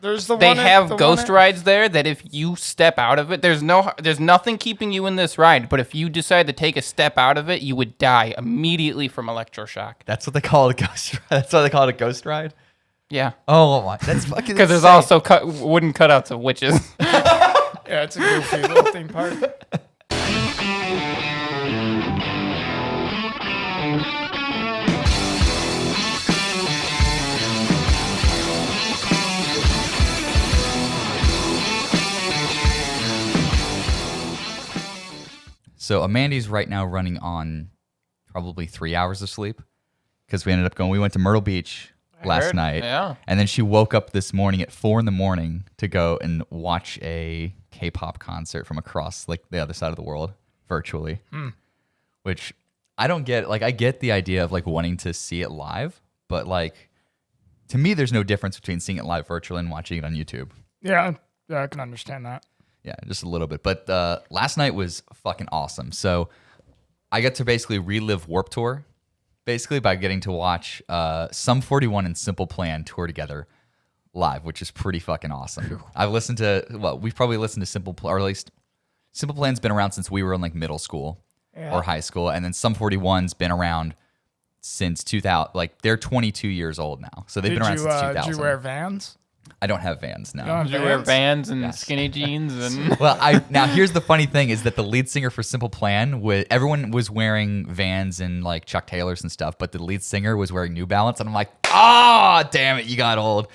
They have ghost rides there that if you step out of it, there's nothing keeping you in this ride. But if you decide to take a step out of it, you would die immediately from electroshock. That's what they call it a ghost ride. That's why they call it a ghost ride. Yeah. Oh my, that's fucking. Because there's also wooden cutouts of witches. Yeah, it's a goofy little theme park. So Amandy's right now running on probably 3 hours of sleep because we went to Myrtle Beach last night. Yeah. And then she woke up this morning at 4 a.m. to go and watch a K-pop concert from across like the other side of the world virtually, which I don't get. Like, I get the idea of like wanting to see it live, but like to me, there's no difference between seeing it live virtually and watching it on YouTube. Yeah, I can understand that. Yeah, just a little bit. But last night was fucking awesome. So I got to basically relive Warped Tour, basically by getting to watch Sum 41 and Simple Plan tour together live, which is pretty fucking awesome. We've probably listened to Simple Plan, or at least Simple Plan's been around since we were in like middle school or high school, and then Sum 41's been around since 2000. Like they're 22 years old now, so they've been around since 2000. Did you wear Vans? I don't have Vans now. Did you wear Vans and skinny jeans? And Well, now here's the funny thing is that the lead singer for Simple Plan, everyone was wearing Vans and like Chuck Taylors and stuff, but the lead singer was wearing New Balance, and I'm like, damn it, you got old.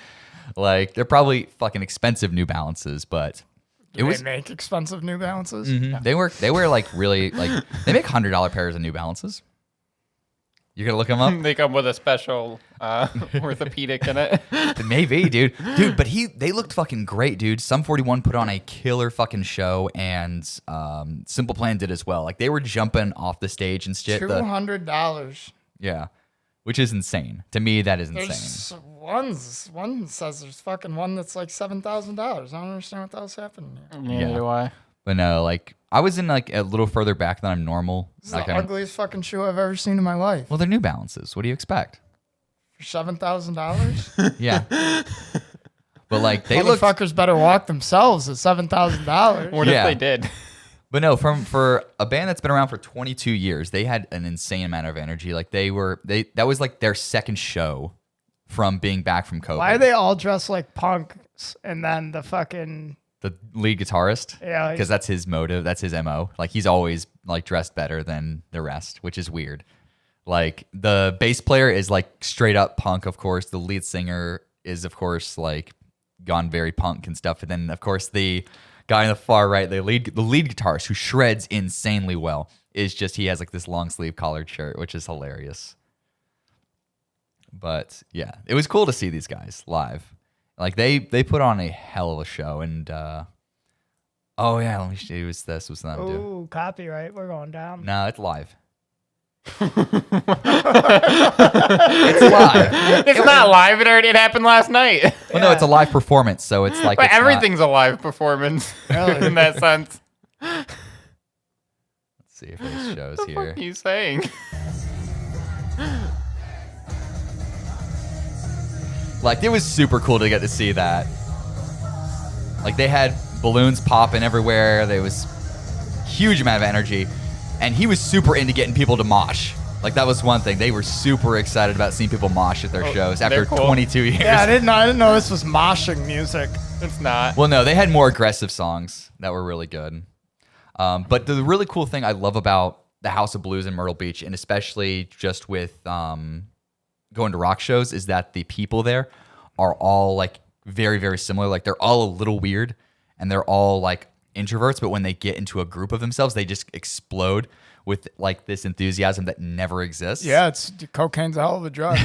Like they're probably fucking expensive New Balances, but They make expensive New Balances. Mm-hmm. Yeah. They were like really like they make $100 pairs of New Balances. You're gonna look them up? They come with a special orthopedic in it. Maybe, dude. But they looked fucking great, dude. Sum 41 put on a killer fucking show, and Simple Plan did as well. Like they were jumping off the stage and shit. $200. Yeah, which is insane. To me, that is insane. One says there's fucking one that's like $7,000. I don't understand what the hell's happening here. Neither do I. But no, like I was in like a little further back than I'm normal. This is the ugliest fucking shoe I've ever seen in my life. Well, they're New Balances. What do you expect? For $7,000? Yeah. But like they motherfuckers better walk themselves at $7,000. What if they did? But no, for a band that's been around for 22 years, they had an insane amount of energy. Like that was like their second show from being back from COVID. Why are they all dressed like punks and then the lead guitarist? Yeah. Because that's his motive. That's his MO. Like he's always like dressed better than the rest, which is weird. Like the bass player is like straight up punk, of course. The lead singer is, of course, like gone very punk and stuff. And then, of course, the guy on the far right, the lead guitarist who shreds insanely well, is just, he has like this long sleeve collared shirt, which is hilarious. But yeah, it was cool to see these guys live. Like they put on a hell of a show, and oh yeah, let me show you. This was not. Ooh, copyright. We're going down. No, it's live. It's live. It's not live. It happened last night. Well, no, it's a live performance, so it's like but everything's a live performance in that sense. Let's see if this shows what here. What are you saying? Like, it was super cool to get to see that. Like, they had balloons popping everywhere. There was huge amount of energy. And he was super into getting people to mosh. Like, that was one thing. They were super excited about seeing people mosh at their shows after cool. 22 years. Yeah, I didn't know this was moshing music. It's not. Well, no, they had more aggressive songs that were really good. But the really cool thing I love about the House of Blues in Myrtle Beach, and especially just with going to rock shows, is that the people there are all like very, very similar. Like they're all a little weird and they're all like introverts, but when they get into a group of themselves, they just explode with like this enthusiasm that never exists. Yeah, cocaine's a hell of a drug.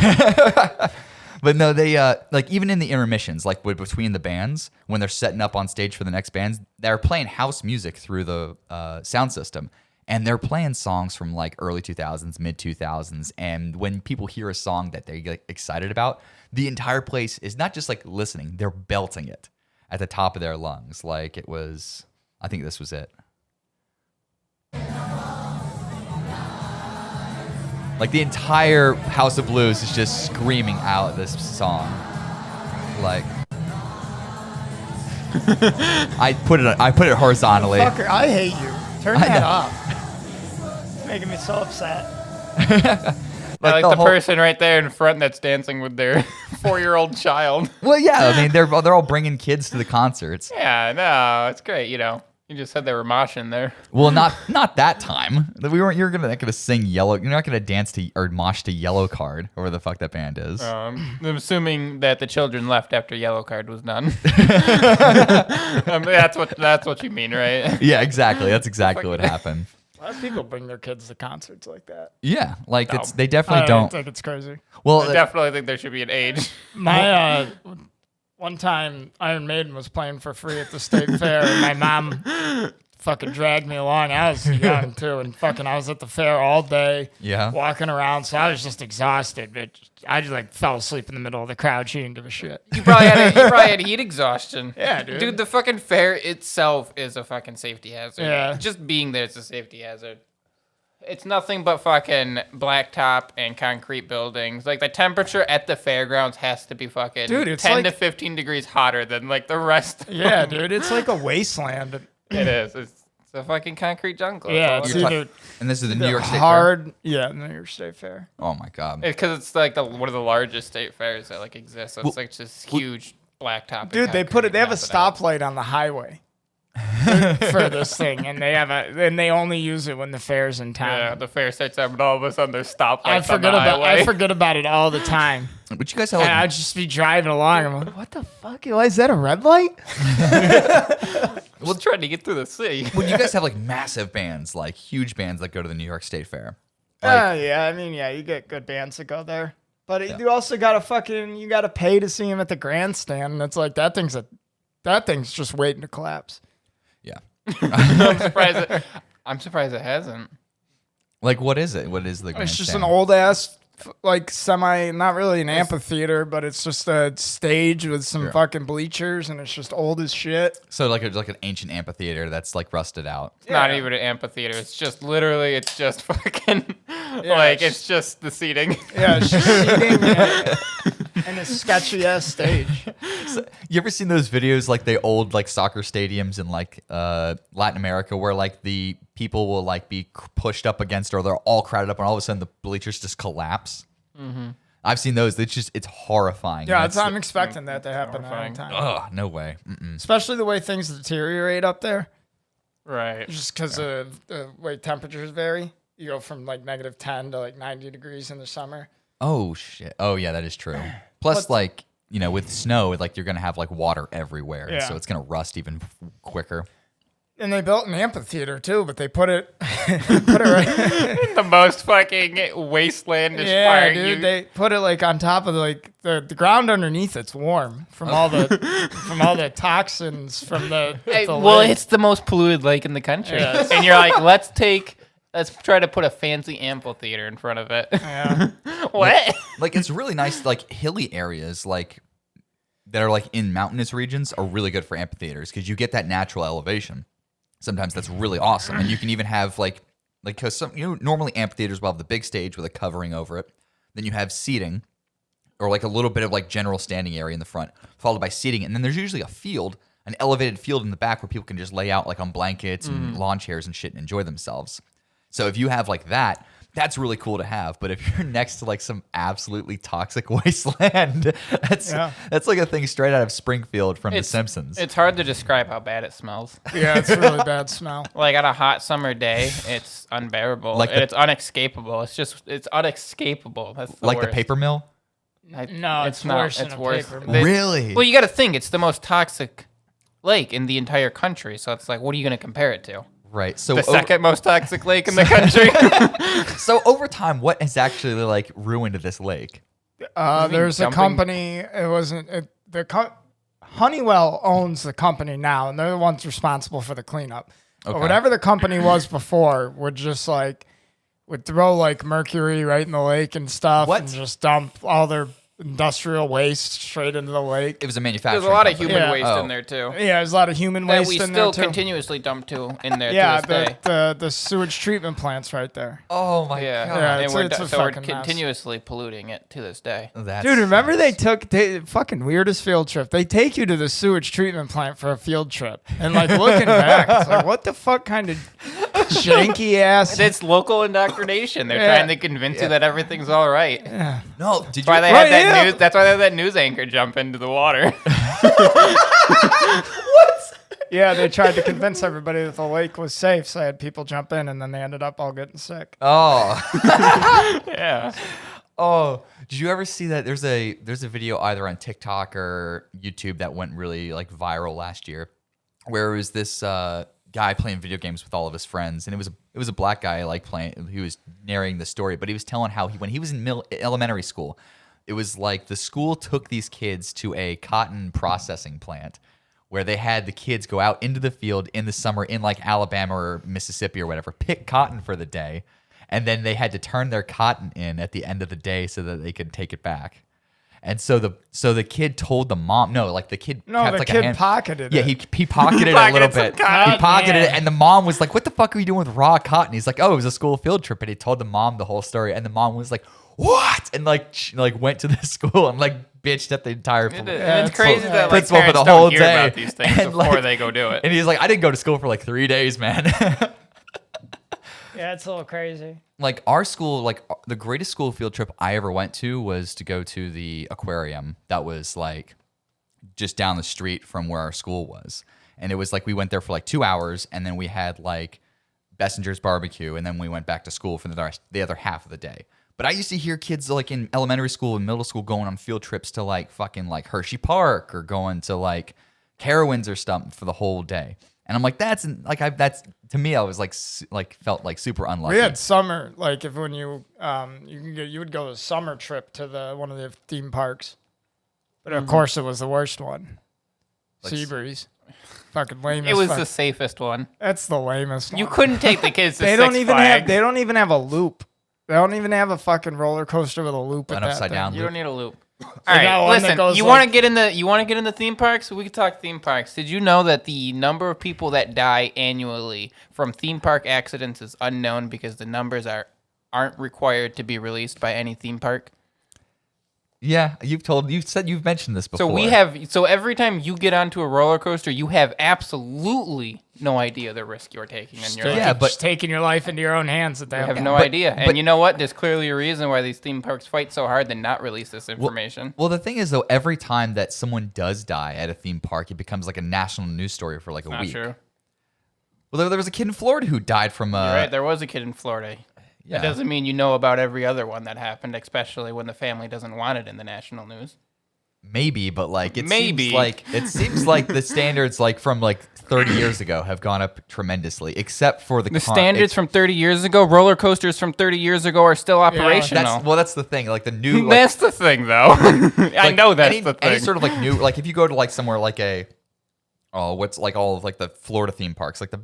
But no, they like even in the intermissions, like between the bands, when they're setting up on stage for the next bands, they're playing house music through the sound system. And they're playing songs from like early 2000s, mid 2000s. And when people hear a song that they get excited about, the entire place is not just like listening, they're belting it at the top of their lungs. Like it was, I think this was it. Like the entire House of Blues is just screaming out this song. Like, I put it horizontally. Fucker, I hate you. Turn that off. It's making me so upset. I like the person right there in front that's dancing with their 4-year-old child. Well, yeah, I mean they're all bringing kids to the concerts. Yeah, no, it's great. You know, you just said they were moshing there. Well, not that time. You're not gonna sing Yellow. You're not gonna dance to or mosh to Yellow Card, or where the fuck that band is. I'm assuming that the children left after Yellow Card was done. That's what you mean, right? Yeah, exactly. That's exactly what happened. A lot of people bring their kids to concerts like that. Yeah, like No. they definitely I don't. think it's crazy. Well, I definitely think there should be an age. My one time Iron Maiden was playing for free at the state fair, and my mom fucking dragged me along. I was young too, and I was at the fair all day, walking around. So I was just exhausted. But I just like fell asleep in the middle of the crowd. She didn't give a shit. You probably had heat exhaustion. Yeah, dude. Dude, the fucking fair itself is a fucking safety hazard. Yeah. Just being there is a safety hazard. It's nothing but fucking blacktop and concrete buildings. Like, the temperature at the fairgrounds has to be fucking Dude, it's 10 like- to 15 degrees hotter than, like, the rest. Yeah, dude, it's like a wasteland. It is. It's a fucking concrete jungle. Yeah, That's it's all it either and this is the New York State Fair. hard. Yeah, New York State Fair. Oh my god. Because it's like one of the largest state fairs that like exists. So it's like just huge blacktop. and Dude, they concrete have a melted out. stoplight on the highway for this thing, and they only use it when the fair's in town. Yeah, the fair starts up, and all of a sudden there's stoplights I I forget about it all the time. But you guys have And like, I'd just be driving along. I'm like, what the fuck? Why is that a red light? Well, trying to get through the city. well, you guys have like massive bands, like huge bands that go to the New York State Fair. Like, Yeah. I mean, you get good bands that go there. But you also you gotta pay to see them at the grandstand. And it's like, that thing's just waiting to collapse. yeah. I'm surprised it hasn't. Like, what is it? What is the It's grandstand? just an old ass, like not really an amphitheater, but it's just a stage with some fucking bleachers, and it's just old as shit. So like an ancient amphitheater that's like rusted out. It's not even an amphitheater. It's just literally, it's just fucking, like, it's just the seating. Yeah, it's just seating and a sketchy ass stage. You ever seen those videos, like the old like soccer stadiums in like Latin America, where like the people will like be pushed up against, or they're all crowded up, and all of a sudden the bleachers just collapse? Mm-hmm. I've seen those. It's horrifying. Yeah, I'm expecting that to happen all the time. Ugh, no way. Mm-mm. Especially the way things deteriorate up there, Right. just because of the way temperatures vary. You go from like -10 to like 90 degrees in the summer. Oh shit. Oh yeah, that is true. Plus, like, you know, with snow, like you're gonna have like water everywhere, Yeah. so it's gonna rust even quicker. And they built an amphitheater too, but they put it right. The most fucking wastelandish Yeah, part. dude, they put it like on top of like the ground underneath. It's warm from all the toxins from the. Well, lake. it's the most polluted lake in the country. Yeah. And you're like, let's try to put a fancy amphitheater in front of it. Yeah. What? Like it's really nice. Like hilly areas, like that are like in mountainous regions, are really good for amphitheaters because you get that natural elevation. Sometimes that's really awesome, and you can even have like because normally amphitheaters will have the big stage with a covering over it. Then you have seating, or like a little bit of like general standing area in the front, followed by seating, and then there's usually a field, an elevated field in the back where people can just lay out like on blankets and lawn chairs and shit and enjoy themselves. So if you have like that, that's really cool to have. But if you're next to like some absolutely toxic wasteland, that's like a thing straight out of Springfield from The Simpsons. It's hard to describe how bad it smells. Yeah, it's a really bad smell. Like on a hot summer day, it's unbearable. Like it's unescapable. It's unescapable. That's the like worst. the paper mill? No, it's not. worse. It's than worse. A paper They- Really? Well, you got to think it's the most toxic lake in the entire country. So it's like, what are you going to compare it to? Right. So The second most toxic lake in the country. so over time, what has actually like ruined this lake? There's a dumping? company. It wasn't Honeywell owns the company now, and they're the ones responsible for the cleanup. Okay. But whatever the company was before would throw like mercury right in the lake and stuff, What? and just dump all their industrial waste straight into the lake. It was a manufacturing. There's a lot of company. human waste in there too. Yeah, there's a lot of human That waste we in there still too. continuously dump in there Yeah, to this day. the sewage treatment plant's right there. Oh my Yeah, god. Yeah, and it's a so we're fucking mess. continuously polluting it to this day. That's Dude, remember they fucking weirdest field trip. They take you to the sewage treatment plant for a field trip, and like looking back, it's like what the fuck kind of janky ass. It's local indoctrination. They're trying to convince you that everything's all right. Yeah. No, did That's why you? they had that news. That's why they had that news anchor jump into the water. Yeah, they tried to convince everybody that the lake was safe, so they had people jump in, and then they ended up all getting sick. Oh. Yeah. Oh, did you ever see that? There's a video either on TikTok or YouTube that went really like viral last year, where it was this guy playing video games with all of his friends, and it was a black guy like playing. He was narrating the story, but he was telling how when he was in elementary school, it was like the school took these kids to a cotton processing plant where they had the kids go out into the field in the summer in like Alabama or Mississippi or whatever, pick cotton for the day. And then they had to turn their cotton in at the end of the day so that they could take it back. And so the kid told the mom, the kid kept the like kid a hand, pocketed yeah, it. he pocketed it a little bit. He pocketed yeah. it, and the mom was like, "What the fuck are you doing with raw cotton?" He's like, "Oh, it was a school field trip," and he told the mom the whole story, and the mom was like, "What?" And she went to the school and bitched at the entire It's crazy that principal for parents the whole don't hear day about these things and, before they go do it. And he's like, "I didn't go to school for like 3 days, man." Yeah, it's a little crazy. Like our school, like the greatest school field trip I ever went to was to go to the aquarium that was like just down the street from where our school was. And it was like we went there for like 2 hours, and then we had like Bessinger's barbecue, and then we went back to school for the other half of the day. But I used to hear kids like in elementary school and middle school going on field trips to like fucking like Hershey Park or going to like Carowinds or something for the whole day. And I'm like, that's to me, I was like felt like super unlucky. We had summer, like if when you you would go to a summer trip to one of the theme parks, but of course it was the worst one. Like, Seabreeze, fucking lamest. It was the safest one. That's the lamest. You one. couldn't take the kids to They Six don't even Flags. have. They don't even have a loop. They don't even have a fucking roller coaster with a loop. An at upside that down thing. You don't need a loop. All got right, one that listen. goes You like- want to get in the theme parks? We could talk theme parks. Did you know that the number of people that die annually from theme park accidents is unknown because the numbers aren't required to be released by any theme park? Yeah, you've mentioned this before. So every time you get onto a roller coaster, you have absolutely no idea the risk you're taking in your life. Yeah, but Just taking your life into your own hands at that You have point. no idea. And you know what? There's clearly a reason why these theme parks fight so hard to not release this information. Well, the thing is though, every time that someone does die at a theme park, it becomes like a national news story for like a Not week. true. Well, there was a kid in Florida who died from You're right. There was a kid in Florida. yeah. That doesn't mean you know about every other one that happened, especially when the family doesn't want it in the national news. Maybe, but like it Maybe. seems like the standards like from like 30 years ago have gone up tremendously, except for The standards from 30 years ago, roller coasters from 30 years ago are still operational. That's the thing. Like the new. Like, That's the thing, though. I like, know that's any, the thing. Any sort of like new, like if you go to like somewhere like what's like all of like the Florida theme parks, like the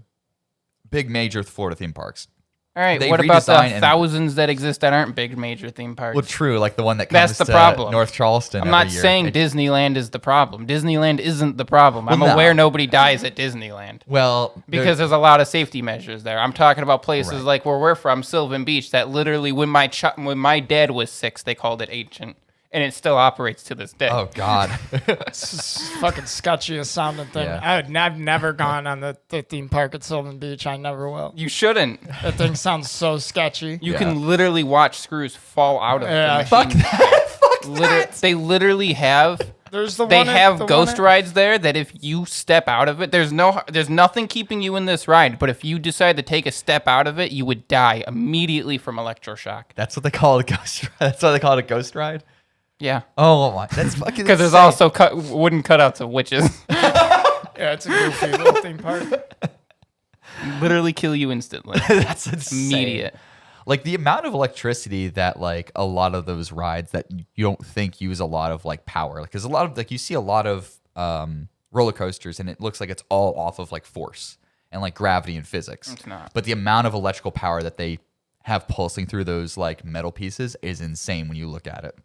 big major Florida theme parks. All right, they what about the redesign and- thousands that exist that aren't big major theme parks? Well, true, like the one that comes That's the to problem. North Charleston. I'm every not year. saying Disneyland is the problem. Disneyland isn't the problem. I'm Well, no. aware nobody dies at Disneyland. Well, Because there's a lot of safety measures there. I'm talking about places Right. like where we're from, Sylvan Beach, that literally when my dad was 6, they called it ancient. And it still operates to this day. oh God, It's fucking sketchiest sounding thing. Yeah. I've never gone on the theme park at Sylvan Beach. I never will. You shouldn't. That thing sounds so sketchy. You Yeah. can literally watch screws fall out of Yeah. the fuck machine. that. They literally have There's the they one have the ghost one rides there that if you step out of it, there's nothing keeping you in this ride, but if you decide to take a step out of it, you would die immediately from electroshock. That's what they call it a ghost ride. That's why they call it a ghost ride. Yeah. Oh my, that's fucking. Because there's insane. also wooden cutouts of witches. Yeah, it's a goofy little theme park. Literally kill you instantly. That's insane. Immediate. Like the amount of electricity that like a lot of those rides that you don't think use a lot of like power, because a lot of like you see a lot of roller coasters and it looks like it's all off of like force and like gravity and physics. It's not. But the amount of electrical power that they have pulsing through those like metal pieces is insane when you look at it.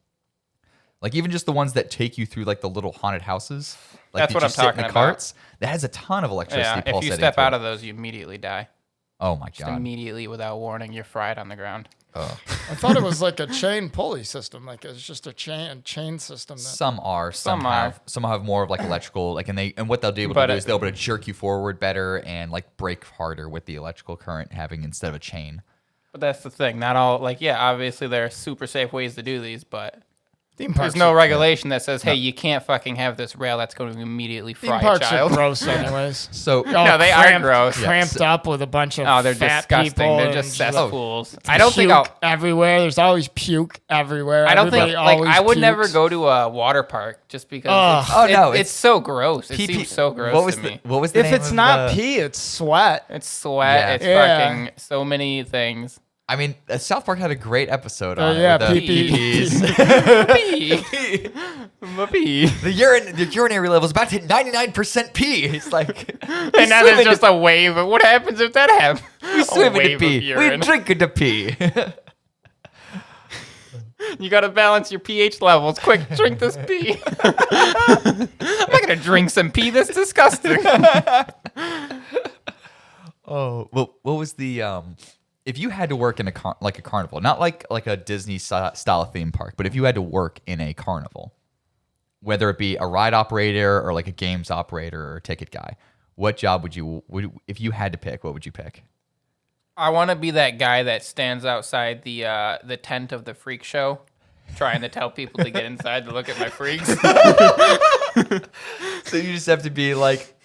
Like even just the ones that take you through like the little haunted houses. Like That's what I'm talking about. Carts, that has a ton of electricity. Yeah, if you step out of those, you immediately die. Oh my Just god! immediately, without warning, you're fried on the ground. Oh. I thought it was like a chain pulley system. Like it's just a chain system. Some are. Some are. have more of like electrical. Like and what they'll be able to do is they'll be able to jerk you forward better and like brake harder with the electrical current having instead of a chain. But that's the thing. Not all obviously there are super safe ways to do these, but theme parks there's no regulation that says, hey, you can't fucking have this rail that's going to immediately fry theme a parks child. are gross anyways. So no, they are gross. Cramped up with a bunch of they're fat disgusting. people. They're just cesspools. I don't think everywhere. There's always puke everywhere. I don't think I would pukes. never go to a water park just because it's so gross. It seems so gross to me. What was the if name it's of not pee, it's sweat. It's sweat. Yeah. It's fucking so many things. I mean, South Park had a great episode Oh, on yeah, it. With the Pee. Pee. The urinary level is about to hit 99% pee. It's like, And now there's just a wave. What happens if that happens? we swim in the pee. We drink in the pee. You gotta balance your pH levels. Quick, drink this pee. I'm not gonna drink some pee. That's disgusting. Oh, well, what was the if you had to work in a carnival, not like a Disney style theme park, but if you had to work in a carnival, whether it be a ride operator or like a games operator or a ticket guy, what job would if you had to pick, what would you pick? I want to be that guy that stands outside the tent of the freak show, trying to tell people to get inside to look at my freaks. So you just have to be like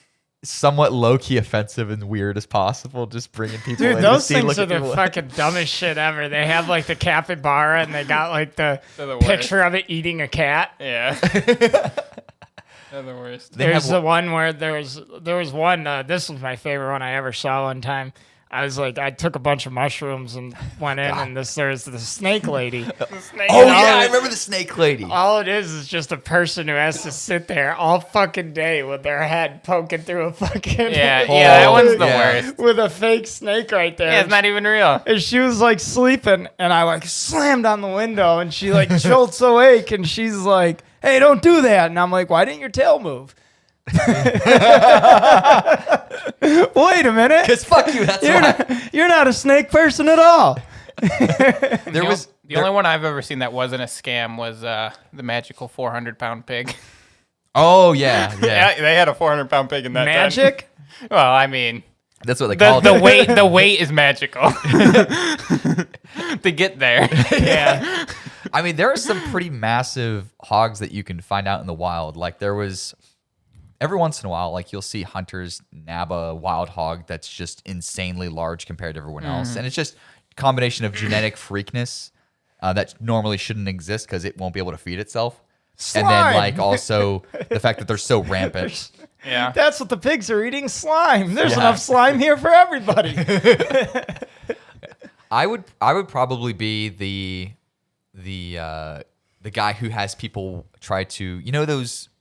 somewhat low-key offensive and weird as possible, just bringing people in. Dude, those to see, things look are at the people. fucking dumbest shit ever. They have like the capybara and they got like the picture of it eating a cat. Yeah. They're the worst. There's the one where there was one, this was my favorite one I ever saw one time. I took a bunch of mushrooms and went in, and there's the snake lady. I remember the snake lady. All it is just a person who has to sit there all fucking day with their head poking through a fucking that one's the worst. with a fake snake right there. Yeah, it's not even real. And she was like sleeping, and I like slammed on the window, and she like jolts awake, and she's like, "Hey, don't do that!" And I'm like, "Why didn't your tail move?" Wait a minute. Because fuck you, that's why. You're not a snake person at all. The only one I've ever seen that wasn't a scam was the magical 400-pound pig. Oh, yeah. They had a 400-pound pig in that Magic? tent. Well, I mean, That's what they call it. The weight is magical. To get there. Yeah. I mean, there are some pretty massive hogs that you can find out in the wild. Like there was... Every once in a while, like you'll see hunters nab a wild hog that's just insanely large compared to everyone else. And it's just a combination of genetic freakness that normally shouldn't exist because it won't be able to feed itself. Slime. And then like also the fact that they're so rampant. Yeah. That's what the pigs are eating, slime. There's enough slime here for everybody. I would probably be the guy who has people try to,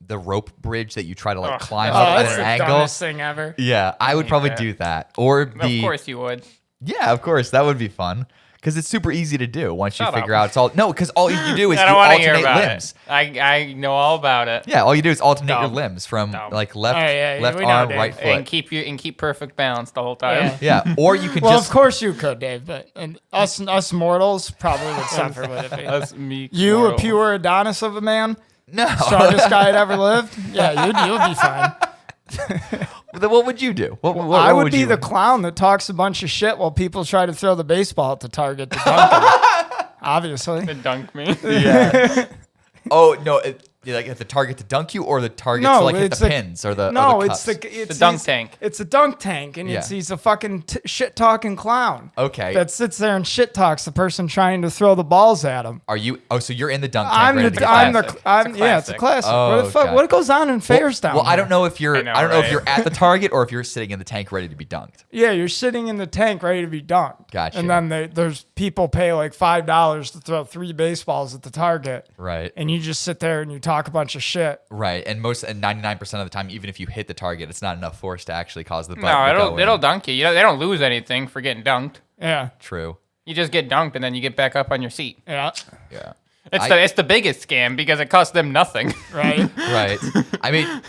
the rope bridge that you try to like climb up at That's an the angle. dumbest thing ever. Yeah, I would probably that. do that. Or Of course you would. Yeah, of course, that would be fun. Because it's super easy to do once you Shut figure up. out it's all because all you do is I you don't want to hear alternate about limbs. it. I know all about it. Yeah, all you do is alternate your Dumb. limbs from Dumb. like left we know, arm, Dave. right foot. And keep perfect balance the whole time. Yeah. Yeah, or you can Well, just of course you could, Dave, but us mortals probably would suffer with it. That's me. You, mortal. a pure Adonis of a man, no. strongest guy that ever lived. Yeah, you'd be fine. Then what would you do? What I would be you the clown that talks a bunch of shit while people try to throw the baseball at the target to dunk it. Obviously. To dunk me. Yeah. Oh no! Like at the target to dunk you, or the target to like hit the pins or the no, or the it's cups? the dunk tank. It's a dunk tank, and Yeah. he's a fucking shit talking clown. Okay. That sits there and shit talks the person trying to throw the balls at him. Are you? Oh, so you're in the dunk tank. ready to get It's a classic. Oh, what the fuck? okay. What goes on in fairs down Well, I there? don't know if you're. I know, I don't know if right? you're at the target or if you're sitting in the tank ready to be dunked. Yeah, you're sitting in the tank ready to be dunked. Gotcha. And then there's people pay like $5 to throw 3 baseballs at the target. Right. And you just sit there and you talk a bunch of shit. Right. And 99% of the time, even if you hit the target, it's not enough force to actually cause the butt No, to go it'll in. dunk you. They don't lose anything for getting dunked. Yeah. True. You just get dunked and then you get back up on your seat. Yeah. Yeah. It's the biggest scam because it costs them nothing. Right. Right. I mean,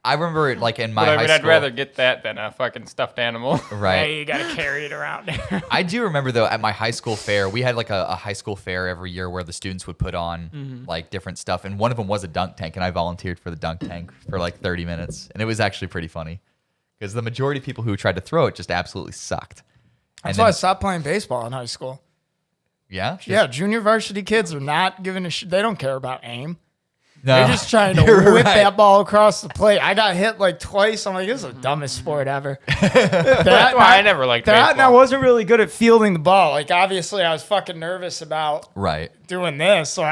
I remember it like in my But high I'd school. rather get that than a fucking stuffed animal. Yeah, Right. you got to carry it around. I do remember though at my high school fair, we had like a high school fair every year where the students would put on like different stuff, and one of them was a dunk tank, and I volunteered for the dunk tank for like 30 minutes, and it was actually pretty funny because the majority of people who tried to throw it just absolutely sucked. That's why I stopped playing baseball in high school. Yeah. Yeah, junior varsity kids are not giving a shit. They don't care about aim. No. They're just trying to You're whip right. that ball across the plate. I got hit like twice. I'm like, this is the dumbest sport ever. That's why I never liked And I baseball. wasn't really good at fielding the ball. Like, obviously, I was fucking nervous about Right. doing this. So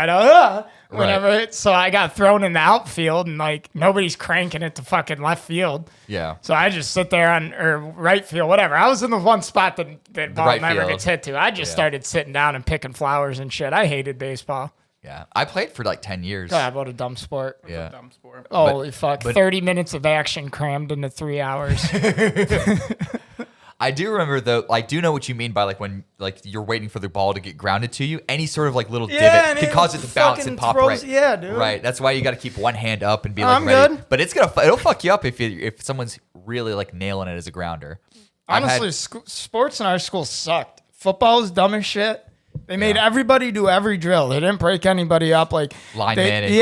so I got thrown in the outfield, and like nobody's cranking it to fucking left field. Yeah. So I just sit there or right field, whatever. I was in the one spot that ball right never field. gets hit to. I just started sitting down and picking flowers and shit. I hated baseball. Yeah. I played for like 10 years. God, what a dumb sport. Yeah. Dumb sport. Holy fuck. 30 minutes of action crammed into 3 hours. I do remember though, I do know what you mean by like when like you're waiting for the ball to get grounded to you. Any sort of like little Yeah, divot and can it cause it to bounce fucking and pop throws- right. yeah, dude. Right. That's why you got to keep one hand up and be like I'm ready. good. But it'll fuck you up if someone's really like nailing it as a grounder. I've had- Honestly, sports in our school sucked. Football is dumb as shit. They made everybody do every drill. They didn't break anybody up. Like Linemen and they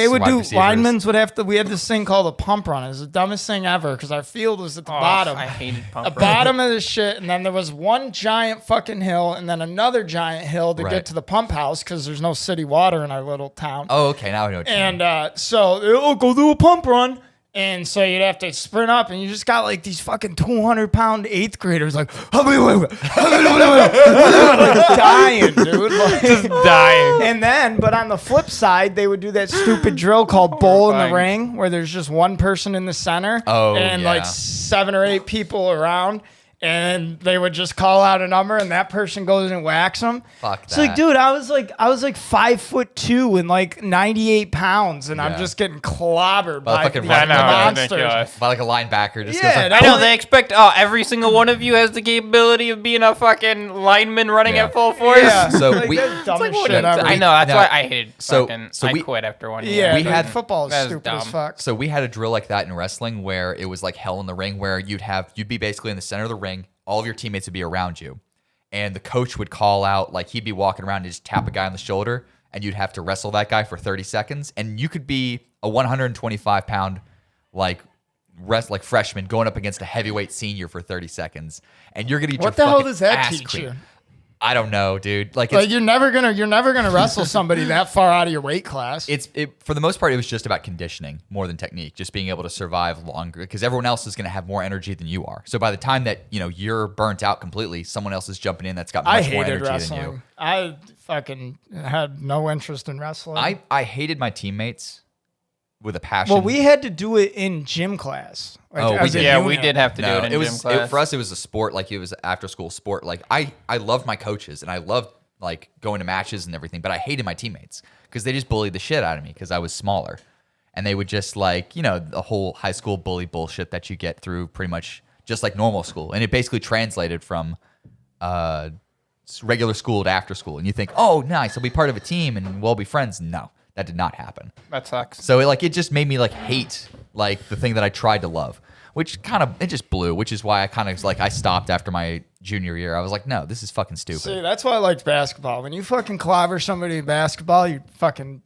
quarterbacks, would wide do. receivers. Linemen's would have to. We had this thing called a pump run. It was the dumbest thing ever because our field was at the bottom. I hated The pump bottom of the shit, and then there was one giant fucking hill, and then another giant hill to Right. get to the pump house because there's no city water in our little town. Oh, okay. Now I know what you mean. And so go do a pump run. And so you'd have to sprint up, and you just got like these fucking 200-pound eighth graders like dying, dude. Like, Just dying. and then, but on the flip side, they would do that stupid drill called bowl in the Horrifying. ring, where there's just one person in the center and yeah. like 7 or 8 people around. And they would just call out a number, and that person goes and whacks them. Fuck It's like, that. dude, I was like 5'2" and like 98 pounds, and I'm Yeah. just getting clobbered by fucking these I know, it's monsters. ridiculous. By like a linebacker just Yeah, goes like, that- I know they expect every single one of you has the capability of being a fucking lineman running Yeah. at full force. Yeah, So like, we- that's dumb Like, as what shit is- ever. I know that's Now- why I hated so I we- quit after 1 year. Yeah, We dude, had- football is That's stupid as dumb. fuck. So we had a drill like that in wrestling where it was like hell in the ring, where you'd be basically in the center of the ring, all of your teammates would be around you, and the coach would call out, like he'd be walking around and just tap a guy on the shoulder, and you'd have to wrestle that guy for 30 seconds, and you could be a 125-pound like freshman going up against a heavyweight senior for 30 seconds, and you're gonna get What your the hell fucking does that ass teach creamed. you? I don't know, dude. Like Like you're never gonna wrestle somebody that far out of your weight class. for the most part, it was just about conditioning more than technique, just being able to survive longer because everyone else is going to have more energy than you are. So by the time that you're burnt out completely, someone else is jumping in that's got I much more hated energy than you. wrestling. I fucking had no interest in wrestling. I hated my teammates with a passion. well, we had to do it in gym class. Like, Oh, we as a did. Yeah, we unit. did have to do No, it in it was gym class. for us. It was a sport, like it was an after school sport. Like I loved my coaches and I loved like going to matches and everything, but I hated my teammates because they just bullied the shit out of me because I was smaller, and they would just like the whole high school bully bullshit that you get through pretty much just like normal school, and it basically translated from regular school to after school, and you think, oh, nice, I'll be part of a team and we'll be friends. No, that did not happen. That sucks. So it just made me like hate like the thing that I tried to love, which it just blew, which is why I kind of I stopped after my junior year. I was like, no, this is fucking stupid. See, that's why I liked basketball. When you fucking clobber somebody in basketball, you fucking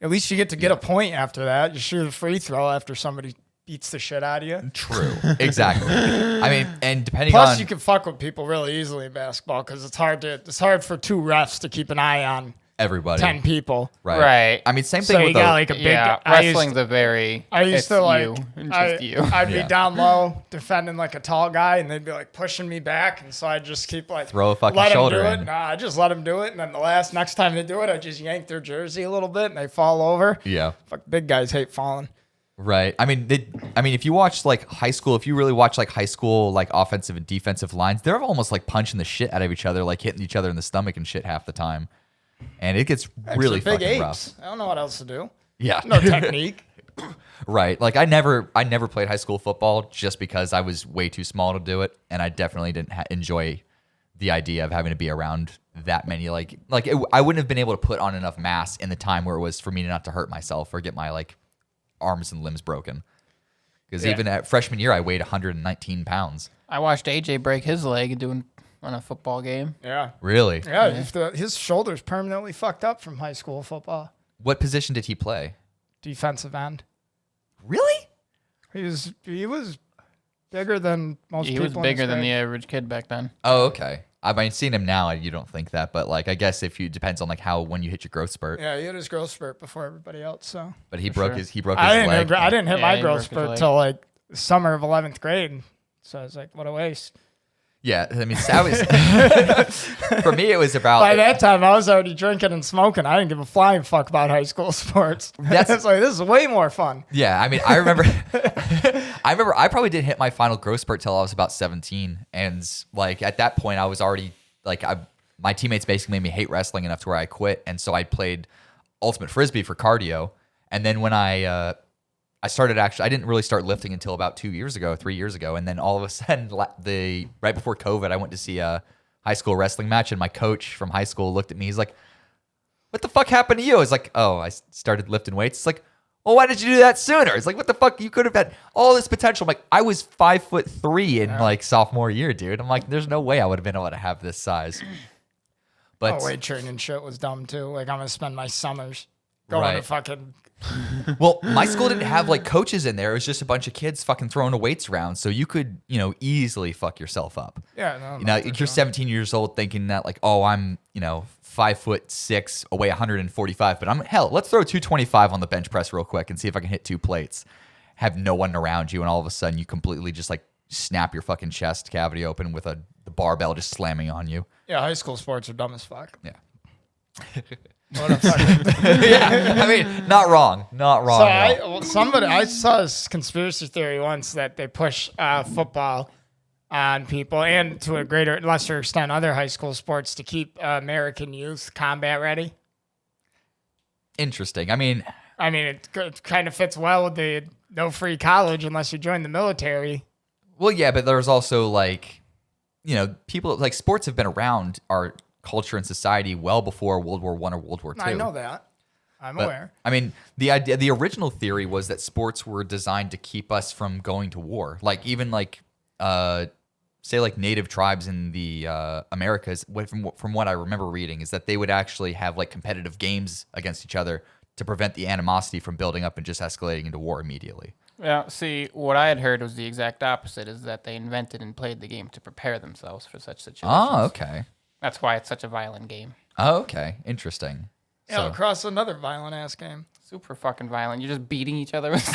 at least you get to get a point after that. You shoot a free throw after somebody beats the shit out of you. True. Exactly. I mean, and depending Plus, on you can fuck with people really easily in basketball because it's hard for 2 refs to keep an eye on everybody. 10 people. Right. Right. I mean, same So thing you with got like a big. Yeah, wrestling's a very. I used it's to like, you, just you. I'd Yeah. be down low defending like a tall guy, and they'd be like pushing me back, and so I'd just keep like Throw a fucking let 'em shoulder do in. it. Nah, I just let them do it, and then next time they do it, I just yank their jersey a little bit, and they fall over. Yeah. Fuck, big guys hate falling. Right. I mean, if you watch like high school, if you really watch like high school like offensive and defensive lines, they're almost like punching the shit out of each other, like hitting each other in the stomach and shit half the time. And it gets really They're big fucking apes. rough. I don't know what else to do. Yeah. No technique. Right. Like I never played high school football just because I was way too small to do it, and I definitely didn't enjoy the idea of having to be around that many. I wouldn't have been able to put on enough mass in the time where it was for me not to hurt myself or get my like arms and limbs broken. Because even at freshman year, I weighed 119 pounds. I watched AJ break his leg on a football game. Yeah. Really? Yeah, his shoulder's permanently fucked up from high school football. What position did he play? Defensive end. Really? He was bigger than most people. He was bigger than the average kid back then. Oh, okay. I mean, seeing him now, you don't think that, but like, I guess depends on like when you hit your growth spurt. Yeah, he hit his growth spurt before everybody else. So. But he broke his leg. I didn't hit my he growth broke his spurt leg. till like the summer of 11th grade. So I was like, what a waste. Yeah, I mean, that was for me. It was about by that time I was already drinking and smoking. I didn't give a flying fuck about high school sports. It's like, this is way more fun. Yeah, I mean, I remember I probably didn't hit my final growth spurt till I was about 17, and like at that point I was already like my teammates basically made me hate wrestling enough to where I quit, and so I played ultimate frisbee for cardio, and then when I started I didn't really start lifting until about 3 years ago. And then all of a sudden, right before COVID, I went to see a high school wrestling match. And my coach from high school looked at me. He's like, what the fuck happened to you? I was like, oh, I started lifting weights. It's like, well, why did you do that sooner? It's like, what the fuck? You could have had all this potential. I'm like, I was 5'3" in like sophomore year, dude. I'm like, there's no way I would have been able to have this size. But weight training shit was dumb too. Like, I'm going to spend my summers going to fucking... Well, my school didn't have like coaches in there. It was just a bunch of kids fucking throwing the weights around. So you could, easily fuck yourself up. Yeah. No, you're 17 years old thinking that like, oh, I'm, 5'6", weigh 145, but let's throw 225 on the bench press real quick and see if I can hit 2 plates. Have no one around you. And all of a sudden you completely just like snap your fucking chest cavity open with the barbell just slamming on you. Yeah. High school sports are dumb as fuck. Yeah. What a fucking... Yeah, I mean, not wrong. So I saw this conspiracy theory once that they push football on people, and to a lesser extent other high school sports, to keep American youth combat ready. Interesting. I mean, it kind of fits well with the no free college unless you join the military. Well, yeah, but there's also like, people like sports have been around our culture and society well before World War I or World War II. I know that. I'm aware. I mean, the original theory was that sports were designed to keep us from going to war. Like even like, say like native tribes in the Americas, from what I remember reading, is that they would actually have like competitive games against each other to prevent the animosity from building up and just escalating into war immediately. Yeah, see, what I had heard was the exact opposite, is that they invented and played the game to prepare themselves for such situations. Oh, okay. That's why it's such a violent game. Oh, okay. Interesting. Yeah, lacrosse, another violent ass game. Super fucking violent. You're just beating each other with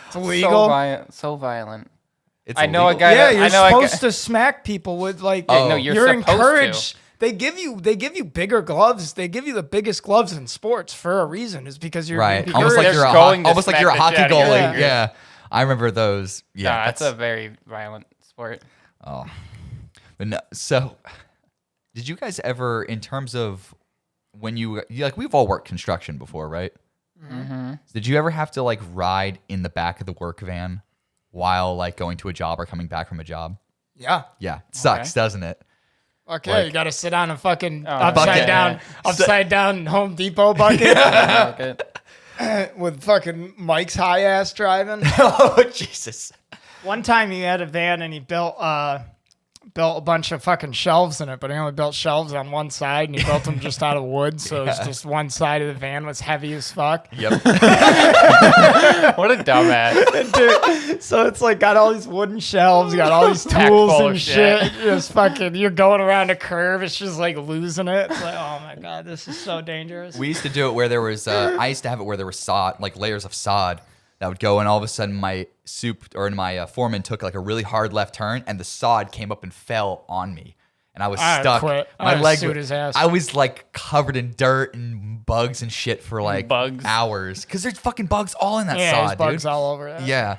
It's illegal. So violent. It's I know illegal? a guy. Yeah, that, you're I know supposed to smack people with like. Yeah, no, you're supposed encouraged. to. They give you bigger gloves. They give you the biggest gloves in sports for a reason. Is because you're right. encouraged. Almost like you're going to almost like smack you're a the hockey shit out of your goalie. fingers. Yeah, I remember those. Yeah, Nah, that's a very violent sport. Oh, but no. So, did you guys ever, in terms of when you like, we've all worked construction before, right? Mm-hmm. Did you ever have to like ride in the back of the work van while like going to a job or coming back from a job? Yeah. Yeah, it sucks, doesn't it? Okay, Like- you got to sit on a fucking bucket. upside down Home Depot bucket Okay. with fucking Mike's high ass driving. Oh Jesus! One time he had a van and he built a bunch of fucking shelves in it, but he only built shelves on one side, and he built them just out of wood, so it was just one side of the van was heavy as fuck. Yep. What a dumbass. Dude, so it's like got all these wooden shelves, got all these Packed tools full and of shit. shit. Just fucking, you're going around a curve, it's just like losing it. It's like, oh my god, this is so dangerous. We used to do it where there was. I used to have it where there was sod, like layers of sod that would go, and all of a sudden my foreman took like a really hard left turn, and the sod came up and fell on me, and I was stuck. Quit. My I'd leg, sued his ass. I was like covered in dirt and bugs and shit for like hours, because there's fucking bugs all in that Yeah, sod, there's bugs dude. all over it. Yeah,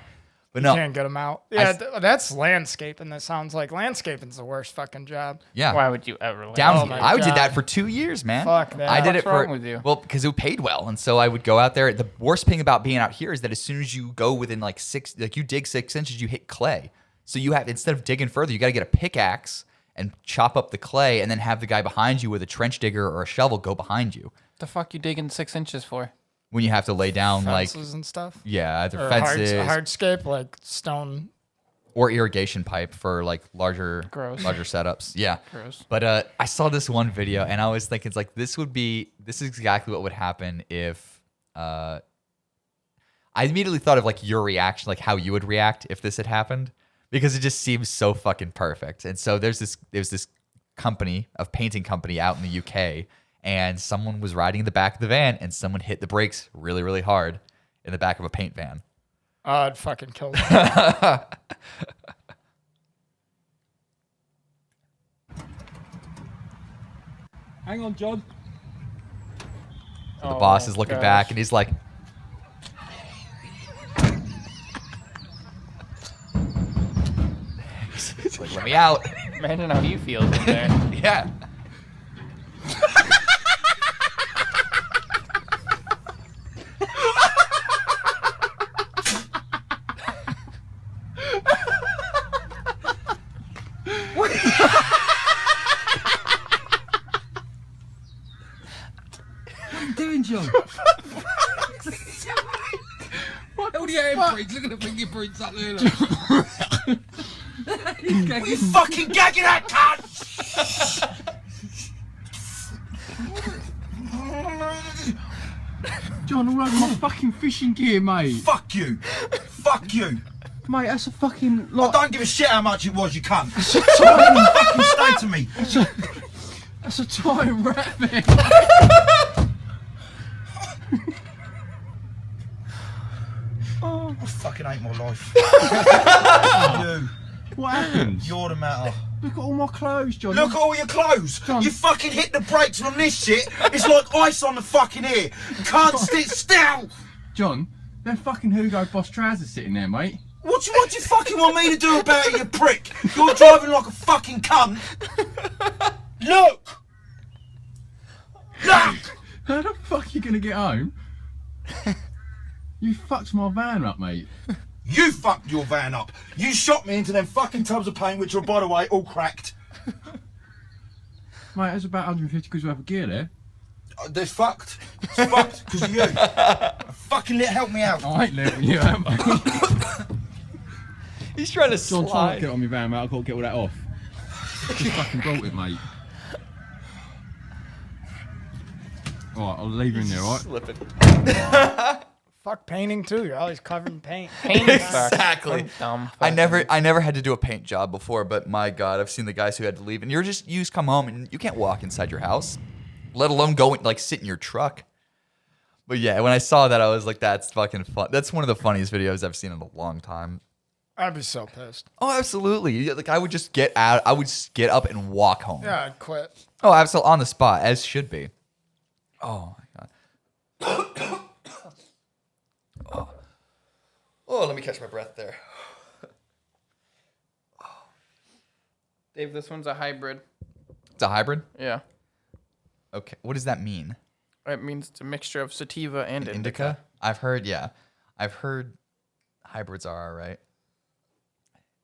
but You no, can't get them out. Yeah, that's landscaping. That sounds like landscaping's the worst fucking job. yeah. Why would you ever? Down, Oh my I did God. that for 2 years, man. Fuck that. I did What's it for wrong with you? well, because it paid well, and so I would go out there. The worst thing about being out here is that as soon as you go within like you dig 6 inches, you hit clay. So you have, instead of digging further, you got to get a pickaxe and chop up the clay, and then have the guy behind you with a trench digger or a shovel go behind you. The fuck you digging 6 inches for? When you have to lay down fences and stuff. Yeah, either or fences, hardscape like stone, or irrigation pipe for like larger setups. Yeah. Gross. But I saw this one video, and I was thinking, it's like this is exactly what would happen if. I immediately thought of like your reaction, like how you would react if this had happened, because it just seems so fucking perfect. And so there's this company, a painting company out in the UK, and someone was riding in the back of the van, and someone hit the brakes really, really hard in the back of a paint van. Oh, I'd fucking kill them. Hang on, John. The boss is looking back, and he's like, he's like, let me out. Imagine how he feels in there. Yeah. What are you doing, John? What the handbrakes? Look at the fingerprints up there. You fucking gagging that cunt! John, all over my fucking fishing gear, mate. Fuck you! Fuck you! Mate, that's a fucking I lot. don't give a shit how much it was, you cunt. Fucking stay to me. That's a tie and wrap, man. I fucking hate my life. You. What happened? You're the matter. Look at all my clothes, John. Look at all your clothes. John. You fucking hit the brakes on this shit. It's like ice on the fucking ear. You can't sit still. John, them fucking Hugo Boss trousers sitting there, mate. What do you fucking want me to do about it, you prick? You're driving like a fucking cunt. Look. Look. How the fuck are you gonna get home? You fucked my van up, mate. You fucked your van up. You shot me into them fucking tubs of paint, which are, by the way, all cracked. Mate, there's about 150 quid worth of gear there. They're fucked. It's fucked because of you. Fucking help me out. I ain't letting you out, mate. He's trying to John, try not to slide. get on my van, mate. I've got to get all that off. Just fucking brought it, mate. Alright, I'll leave you in there, alright? Slipping. Fuck painting too. You're always covered in paint. Painting sucks. Exactly. I'm dumb. I never had to do a paint job before, but my God, I've seen the guys who had to leave, and you just come home and you can't walk inside your house, let alone go and like sit in your truck. But yeah, when I saw that, I was like, that's fucking fun. That's one of the funniest videos I've seen in a long time. I'd be so pissed. Oh, absolutely. Like I would just get out. I would just get up and walk home. Yeah, I'd quit. Oh, absolutely, on the spot, as should be. Oh my God. Oh, let me catch my breath there. Dave, this one's a hybrid. It's a hybrid? Yeah. Okay. What does that mean? It means it's a mixture of sativa and indica. I've heard hybrids are all right.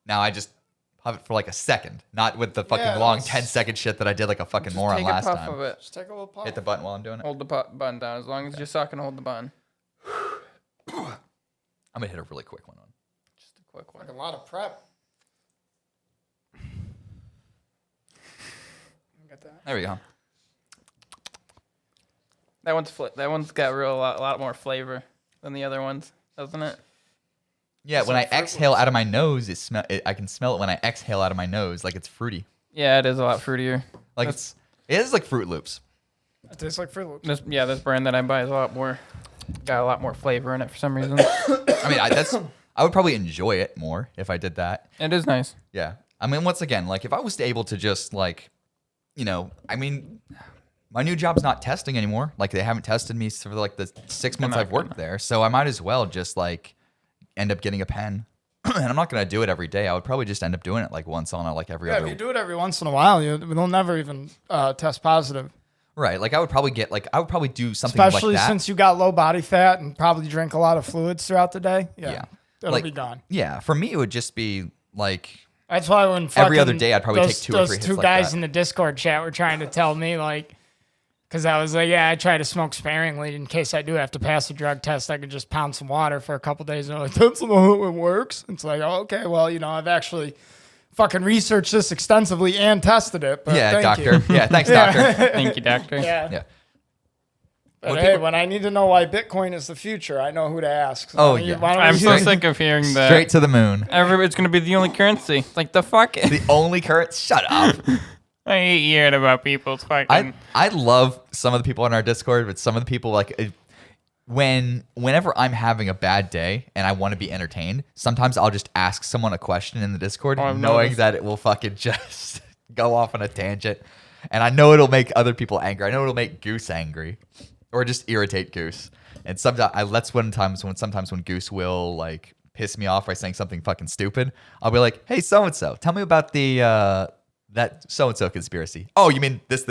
Now I just puff it for like a second, not with the fucking long 10-second shit that I did like a fucking Just moron take last a puff time. of it. Just take a little puff. Hit the button while I'm doing it. Hold the button down. As long as you're sucking, hold the button. I'm gonna hit a really quick one on. Just a quick one. Like a lot of prep. Get that. There we go. That one's got a lot more flavor than the other ones, doesn't it? Yeah, when I exhale out of my nose, I can smell it when I exhale out of my nose, like it's fruity. Yeah, it is a lot fruitier. Like it is like Fruit Loops. It tastes like Fruit Loops. This brand that I buy is got a lot more flavor in it for some reason. I mean, I would probably enjoy it more if I did that. It is nice. Yeah. I mean, once again, like if I was able to just like, I mean, my new job's not testing anymore. Like they haven't tested me for like the 6 months I've worked there. So I might as well just like end up getting a pen. And I'm not going to do it every day. I would probably just end up doing it like once on like every other. If you do it every once in a while, they'll never even test positive. Right. Like I would probably do something Especially like that. since you got low body fat and probably drink a lot of fluids throughout the day. Yeah. It'll Like, be gone. Yeah. For me, it would just be like That's why when every other fucking day I'd probably those, take 2 or 3 those hits two like guys that. in the Discord chat were trying to tell me like, because I was like, yeah, I try to smoke sparingly in case I do have to pass a drug test. I could just pound some water for a couple days. And they're like, that's not how it works. It's like, oh, okay, well, I've actually fucking researched this extensively and tested it. But Yeah, thank doctor. You. Yeah, thanks, doctor. Thank you, doctor. Yeah. Yeah. But When hey, people- when I need to know why Bitcoin is the future, I know who to ask. So Oh, why don't you- yeah. why don't I'm you- so sick of hearing that. Straight to the moon. It's going to be the only currency. Like, the fuck? The only current. Shut up. I hate hearing about people's fucking... I love some of the people on our Discord, but some of the people like whenever I'm having a bad day and I want to be entertained, sometimes I'll just ask someone a question in the Discord, I've knowing noticed. that it will fucking just go off on a tangent, and I know it'll make other people angry. I know it'll make Goose angry, or just irritate Goose. And sometimes when Goose will like piss me off by saying something fucking stupid, I'll be like, "Hey, so and so, tell me about the that so-and-so conspiracy." Oh, you mean this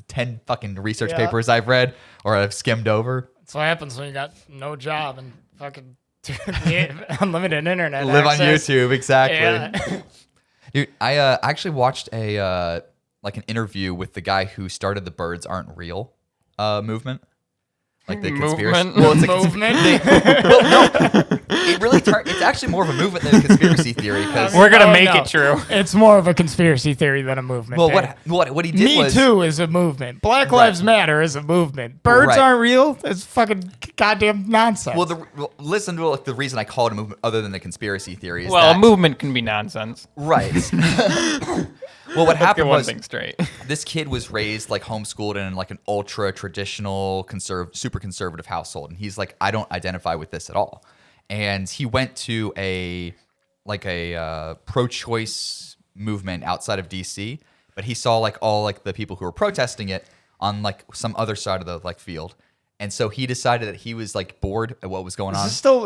10 fucking research Yeah. papers I've read or I've skimmed over? That's what happens when you got no job and fucking unlimited internet. Live on access. YouTube, exactly. Yeah. Dude, I actually watched an interview with the guy who started the Birds Aren't Real movement. Like the conspiracy. Movement? Well, it's a Movement? well, no, it's actually more of a movement than a conspiracy theory because We're going to Oh, make no. it true. It's more of a conspiracy theory than a movement. well, Dave. what he did Me was Too is a movement. Black Lives Matter is a movement. Birds Right. aren't real. It's fucking goddamn nonsense. listen to the reason I call it a movement other than the conspiracy theory is Well, that, a movement can be nonsense. right. Well, what Get happened one was thing straight. this kid was raised like homeschooled in like an ultra traditional super conservative household, and he's like, I don't identify with this at all. And he went to a pro-choice movement outside of DC, but he saw like all like the people who were protesting it on like some other side of the like field. And so he decided that he was like bored at what was going on. Are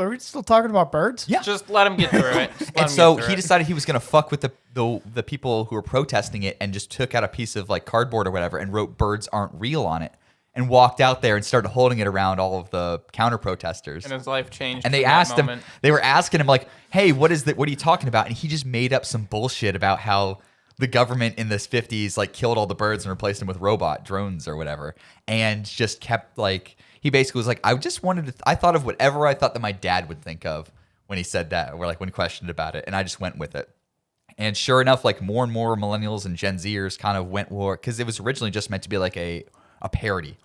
we still talking about birds? Yeah. Just let him get through it. Just let And him so get through he it. decided he was going to fuck with the people who were protesting it, and just took out a piece of like cardboard or whatever and wrote "Birds Aren't Real" on it, and walked out there and started holding it around all of the counter protesters. And his life changed. And they from that asked him, moment. they were asking him like, "Hey, what are you talking about?" And he just made up some bullshit about how the government in the 50s like killed all the birds and replaced them with robot drones or whatever, and just kept like, he basically was like, I thought of whatever I thought that my dad would think of when he said that, or like when he questioned about it, and I just went with it. And sure enough, like more and more millennials and Gen Zers kind of went more, because it was originally just meant to be like a parody,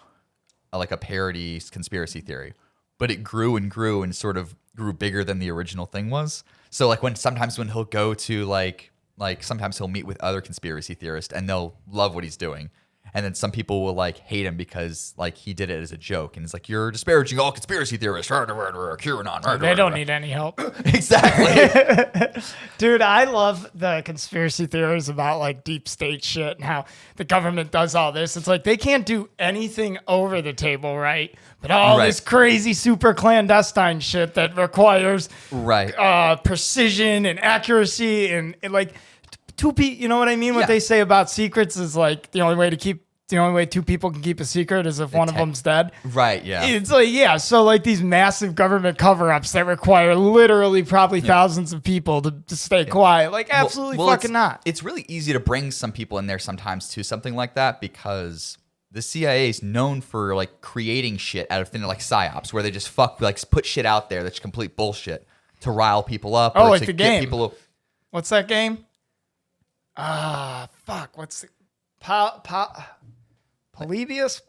like a parody conspiracy theory, but it grew and grew and sort of grew bigger than the original thing was. So like sometimes when he'll go to like sometimes he'll meet with other conspiracy theorists and they'll love what he's doing. And then some people will like hate him because like he did it as a joke, and it's like, you're disparaging all conspiracy theorists. QAnon. They don't need any help. Exactly. Dude, I love the conspiracy theories about like deep state shit and how the government does all this. It's like they can't do anything over the table, right? But all Right. this crazy super clandestine shit that requires Right. precision and accuracy and like you know what I mean? What Yeah. they say about secrets is like the only way two people can keep a secret is if one of them's dead. Right. Yeah. It's like, yeah, so like these massive government cover-ups that require literally probably thousands of people to stay quiet. Like, absolutely fucking not. It's really easy to bring some people in there sometimes to something like that, because the CIA is known for like creating shit out of thin air, like psyops, where they just put shit out there that's complete bullshit to rile people up. Oh, or like to the get game. people. What's that game? What's the... Polybius?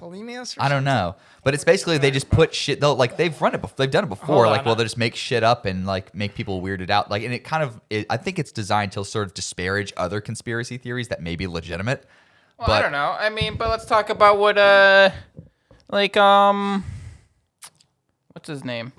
I don't know, but it's basically they just put shit. They've done it before. Hold Like, on. well, they just make shit up and like make people weirded out. Like, and I think it's designed to sort of disparage other conspiracy theories that may be legitimate. Well, but I don't know. I mean, but let's talk about what, what's his name?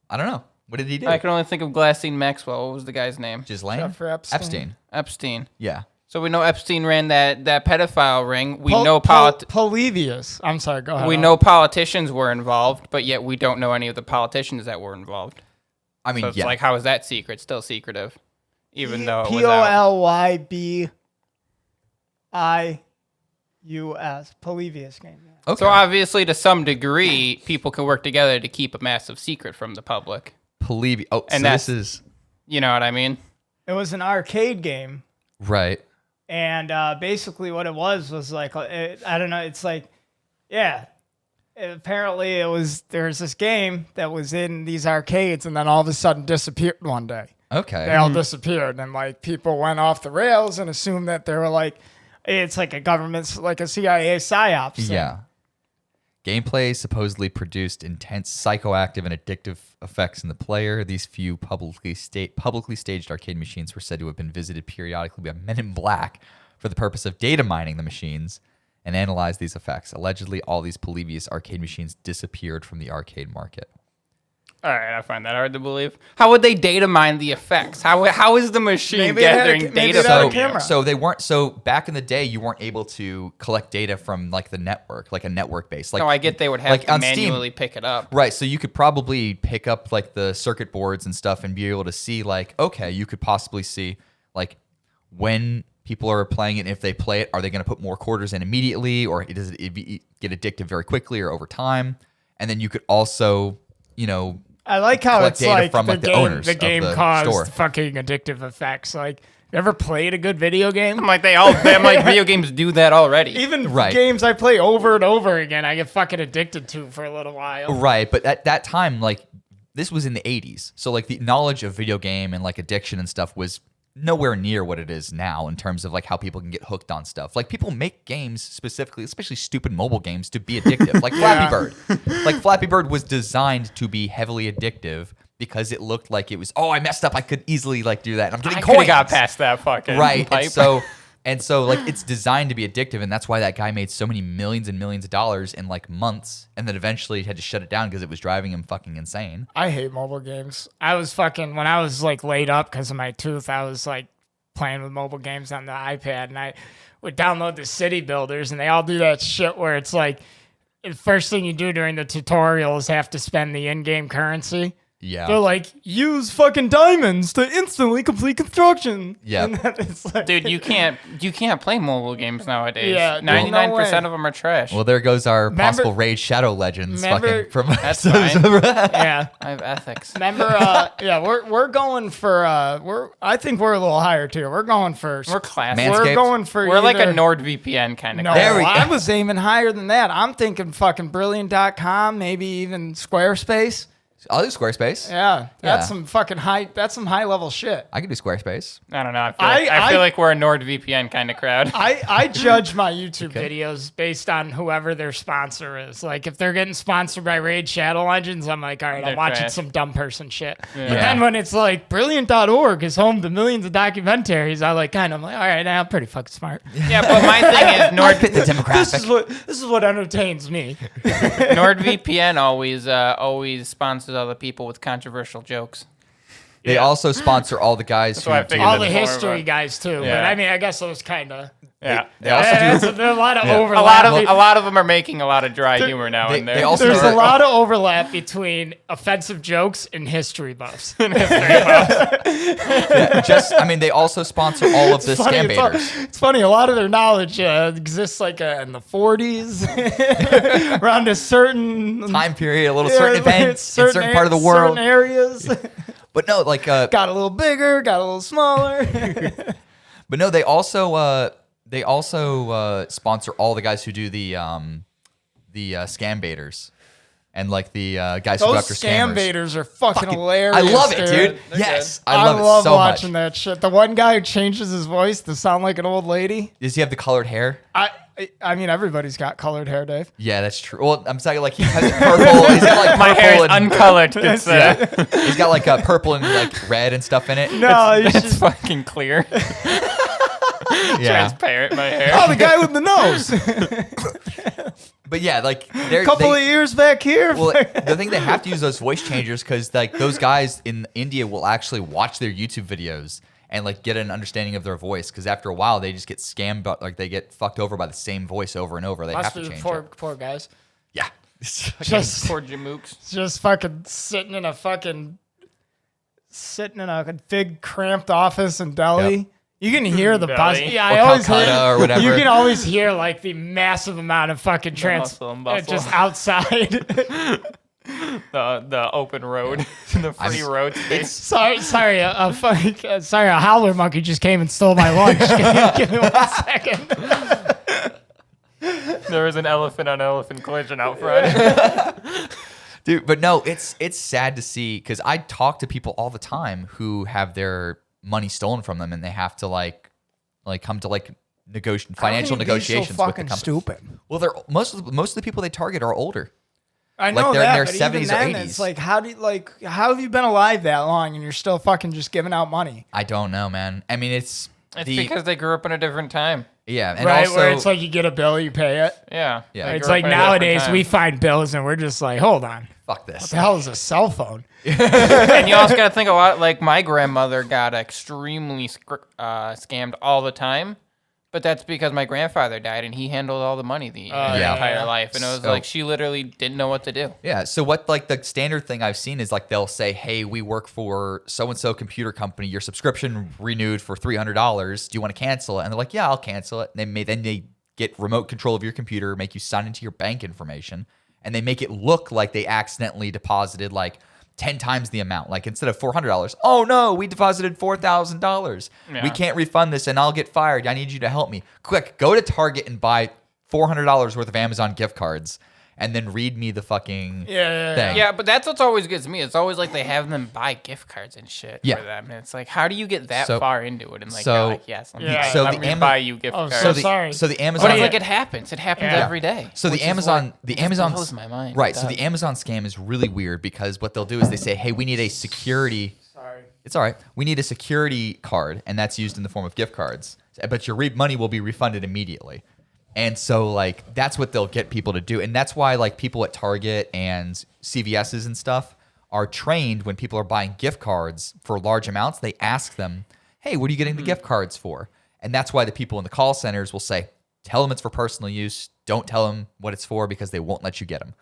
I don't know. What did he do? I can only think of Glassine Maxwell. What was the guy's name? Ghislaine? Jeffrey Epstein. Epstein. Yeah. So we know Epstein ran that pedophile ring. We know Polybius. I'm sorry, go ahead. we know politicians were involved, but yet we don't know any of the politicians that were involved. I mean, So it's yeah. like, how is that secret? Still secretive, even though it was out. Polybius. Polybius game. Yeah. Okay. So obviously, to some degree, people can work together to keep a massive secret from the public. Oh, And so that's- this is. You know what I mean? It was an arcade game. Right. And basically what it was like, I don't know, it's like, yeah. Apparently there's this game that was in these arcades and then all of a sudden disappeared one day. Okay. They all disappeared. And like people went off the rails and assumed that they were like, it's like a government's, like a CIA psyop. Yeah. Gameplay supposedly produced intense psychoactive and addictive effects in the player. These few publicly staged arcade machines were said to have been visited periodically by men in black for the purpose of data mining the machines and analyze these effects. Allegedly, all these Polybius arcade machines disappeared from the arcade market. All right, I find that hard to believe. How would they data mine the effects? How is the machine gathering data? So they weren't. So back in the day, you weren't able to collect data from like the network, like a network base. Like, no, I get they would have like to on manually Steam, pick it up. Right. So you could probably pick up like the circuit boards and stuff and be able to see like, okay, you could possibly see like when people are playing it. And if they play it, are they going to put more quarters in immediately, or does it get addictive very quickly or over time? And then you could also, I like how it's like from, the game caused fucking addictive effects. Like, you ever played a good video game? I'm like, video games do that already. Even games I play over and over again, I get fucking addicted to for a little while. Right, but at that time, like, this was in the 80s. So, like, the knowledge of video game and, like, addiction and stuff was nowhere near what it is now in terms of, like, how people can get hooked on stuff. Like, people make games specifically, especially stupid mobile games, to be addictive. Like Flappy Bird. Like, Flappy Bird was designed to be heavily addictive because it looked like it was, I messed up. I could easily, like, do that. And I'm getting coins. I got past that fucking pipe. And so, like, it's designed to be addictive, and that's why that guy made so many millions and millions of dollars in, like, months, and then eventually had to shut it down because it was driving him fucking insane. I hate mobile games. I was when I was, like, laid up because of my tooth, I was, like, playing with mobile games on the iPad, and I would download the city builders, and they all do that shit where it's, like, the first thing you do during the tutorial is have to spend the in-game currency. Yeah. They're like, use fucking diamonds to instantly complete construction. Yeah. Like, dude, you can't play mobile games nowadays. Yeah, 99% of them are trash. Well, there goes our possible Raid Shadow Legends. That's fine. Yeah. I have ethics. Remember, we're going for I think we're a little higher tier. We're going for classy. We're going for like a NordVPN kind of. No, I was aiming higher than that. I'm thinking fucking Brilliant.com, maybe even Squarespace. I'll do Squarespace. Yeah, that's some fucking high. That's some high level shit. I can do Squarespace. I don't know. I feel like we're a NordVPN kind of crowd. I judge my YouTube videos based on whoever their sponsor is. Like, if they're getting sponsored by Raid Shadow Legends, I'm like, all right, I'm watching some dumb person shit. Yeah. But then when it's like Brilliant.org is home to millions of documentaries, I'm like, all right, I'm pretty fucking smart. Yeah, but my thing is fit the demographic. This is what entertains me. NordVPN always sponsors other people with controversial jokes. They also sponsor all the guys all the history guys too. Yeah. But I mean, I guess those kind of. Yeah, they also do a lot of overlap. A lot of them are making a lot of dry humor now and there. There's a lot of overlap between offensive jokes and history buffs. They also sponsor all of the scam baiters. It's funny. A lot of their knowledge exists like in the 40s, around a certain time period, certain events, in certain part of the world, certain areas. But no, like got a little bigger, got a little smaller. But no, they also sponsor all the guys who do the scam baiters and like the guys who go after scammers. Scam baiters are fucking hilarious. I love it, dude. Yes, I love it so much. Watching that shit. The one guy who changes his voice to sound like an old lady. Does he have the colored hair? I mean, everybody's got colored hair, Dave. Yeah, that's true. Well, I'm saying like he has purple. He's got like my hair is uncolored. He's got like purple and like red and stuff in it. No, it's fucking clear. Transparent, my hair. Oh, the guy with the nose. But yeah, like a couple of years back here. Well, the thing they have to use those voice changers because like those guys in India will actually watch their YouTube videos and like get an understanding of their voice because after a while they just get scammed, like they get fucked over by the same voice over and over. They have to change it. Poor guys. Yeah, just poor Mooks. Just fucking sitting in a big cramped office in Delhi. Yep. You can hear the buzz. Yeah, I always hear. Or whatever. You can always hear like the massive amount of fucking just outside. the open road, the free road space. Sorry, a howler monkey just came and stole my lunch. Give me 1 second. There was an elephant on elephant collision out front. Dude, but no, it's sad to see because I talk to people all the time who have their money stolen from them and they have to like come to like financial negotiations with the company. Stupid. Well, they're most of the people they target are older. I know like they're that, in their but 70s even or then, 80s. it's like how have you been alive that long and you're still fucking just giving out money? I don't know, man. I mean, it's because they grew up in a different time. Yeah, and right, also where it's like you get a bill, you pay it. Yeah. Yeah. They It's grew up like in a different nowadays time. we find bills and we're just like, hold on, fuck this. what the hell is a cell phone? And you also got to think a lot. Like my grandmother got extremely scammed all the time, but that's because my grandfather died and he handled all the money the entire life, and it was like she literally didn't know what to do. Yeah. So what like the standard thing I've seen is like they'll say, "Hey, we work for so and so computer company. Your subscription renewed for $300. Do you want to cancel it?" And they're like, "Yeah, I'll cancel it." And then they get remote control of your computer, make you sign into your bank information, and they make it look like they accidentally deposited like 10 times the amount. Like instead of $400, oh no, we deposited $4,000. Yeah. We can't refund this and I'll get fired. I need you to help me. Quick, go to Target and buy $400 worth of Amazon gift cards and then read me the fucking thing. Yeah, but that's what always gets me. It's always like they have them buy gift cards and shit for them. And it's like, how do you get that far into it? And like, you're like yes, let me buy you gift cards. So the Amazon, but it's like it happens. It happens every day. So the Amazon, blows my mind. right? So the Amazon scam is really weird because what they'll do is they say, hey, we need a security. Sorry. It's all right. We need a security card, and that's used in the form of gift cards. But your money will be refunded immediately. And so, like, that's what they'll get people to do. And that's why, like, people at Target and CVS's and stuff are trained when people are buying gift cards for large amounts. They ask them, hey, what are you getting the gift cards for? And that's why the people in the call centers will say, tell them it's for personal use. Don't tell them what it's for because they won't let you get them.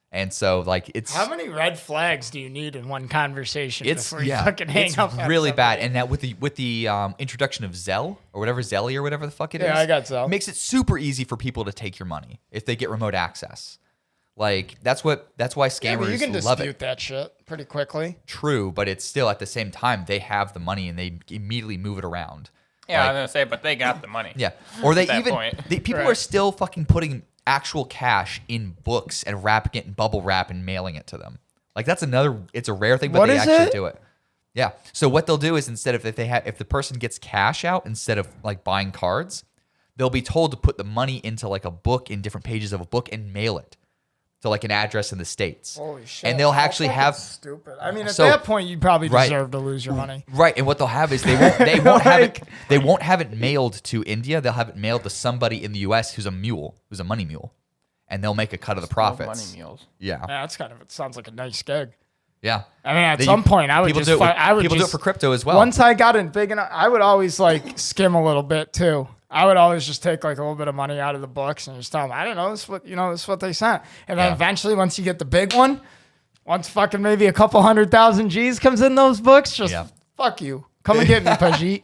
And so, like, it's... How many red flags do you need in one conversation before you fucking hang it's up? really bad. And that with the introduction of Zelle or whatever, Zelly or whatever the fuck it is. Yeah, I got Zelle. It makes it super easy for people to take your money if they get remote access. Like, that's why scammers you can love dispute it. that shit pretty quickly. True, but it's still at the same time, they have the money and they immediately move it around. Yeah, Like, I was going to say, but they got the money. yeah. Or they At that even... point. People Right. are still fucking putting actual cash in books and wrapping it in bubble wrap and mailing it to them. Like that's it's a rare thing, but What they is actually it? do it. Yeah. So what they'll do is instead of if the person gets cash out instead of like buying cards, they'll be told to put the money into like a book in different pages of a book and mail it to like an address in the States. Holy shit. And they'll That's actually fucking have stupid. I mean, at So- that point, you probably Right. deserve to lose your money. right, and what they'll have is they won't have it mailed to India. They'll have it mailed to somebody in the US who's a money mule. And they'll make a cut of the profits. Money mules. Yeah. Yeah, it sounds like a nice gig. Yeah. I mean, at some point, I would people just, do it with- I would people just, do it for crypto as well. Once I got in big enough, I would always like skim a little bit too. I would always just take like a little bit of money out of the books and just tell them, I don't know, this is what they sent. And then Yeah. eventually, once you get the big one, once fucking maybe a couple 100,000 G's comes in those books, just fuck you. Come and get me, Pajit.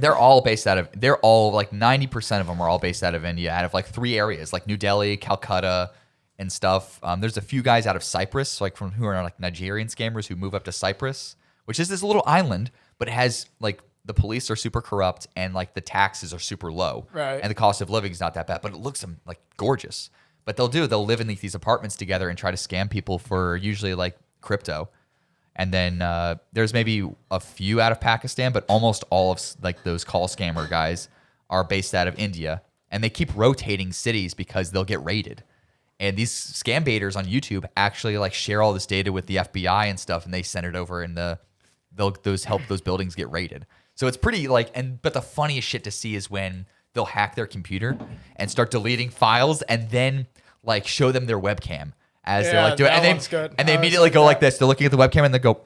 They're all like 90% of them are all based out of India, out of like 3 areas, like New Delhi, Calcutta, and stuff. There's a few guys out of Cyprus, like who are like Nigerian scammers who move up to Cyprus, which is this little island, but it has like the police are super corrupt and like the taxes are super low. Right. And the cost of living is not that bad, but it looks like gorgeous. But they'll live in these apartments together and try to scam people for usually like crypto. And then there's maybe a few out of Pakistan, but almost all of like those call scammer guys are based out of India. And they keep rotating cities because they'll get raided. And these scam baiters on YouTube actually like share all this data with the FBI and stuff, and they send it over, and they'll help those buildings get raided. So it's pretty but the funniest shit to see is when they'll hack their computer and start deleting files, and then like show them their webcam as they're like doing it. that one's good. And they I immediately always go like like this. They're looking at the webcam and they go,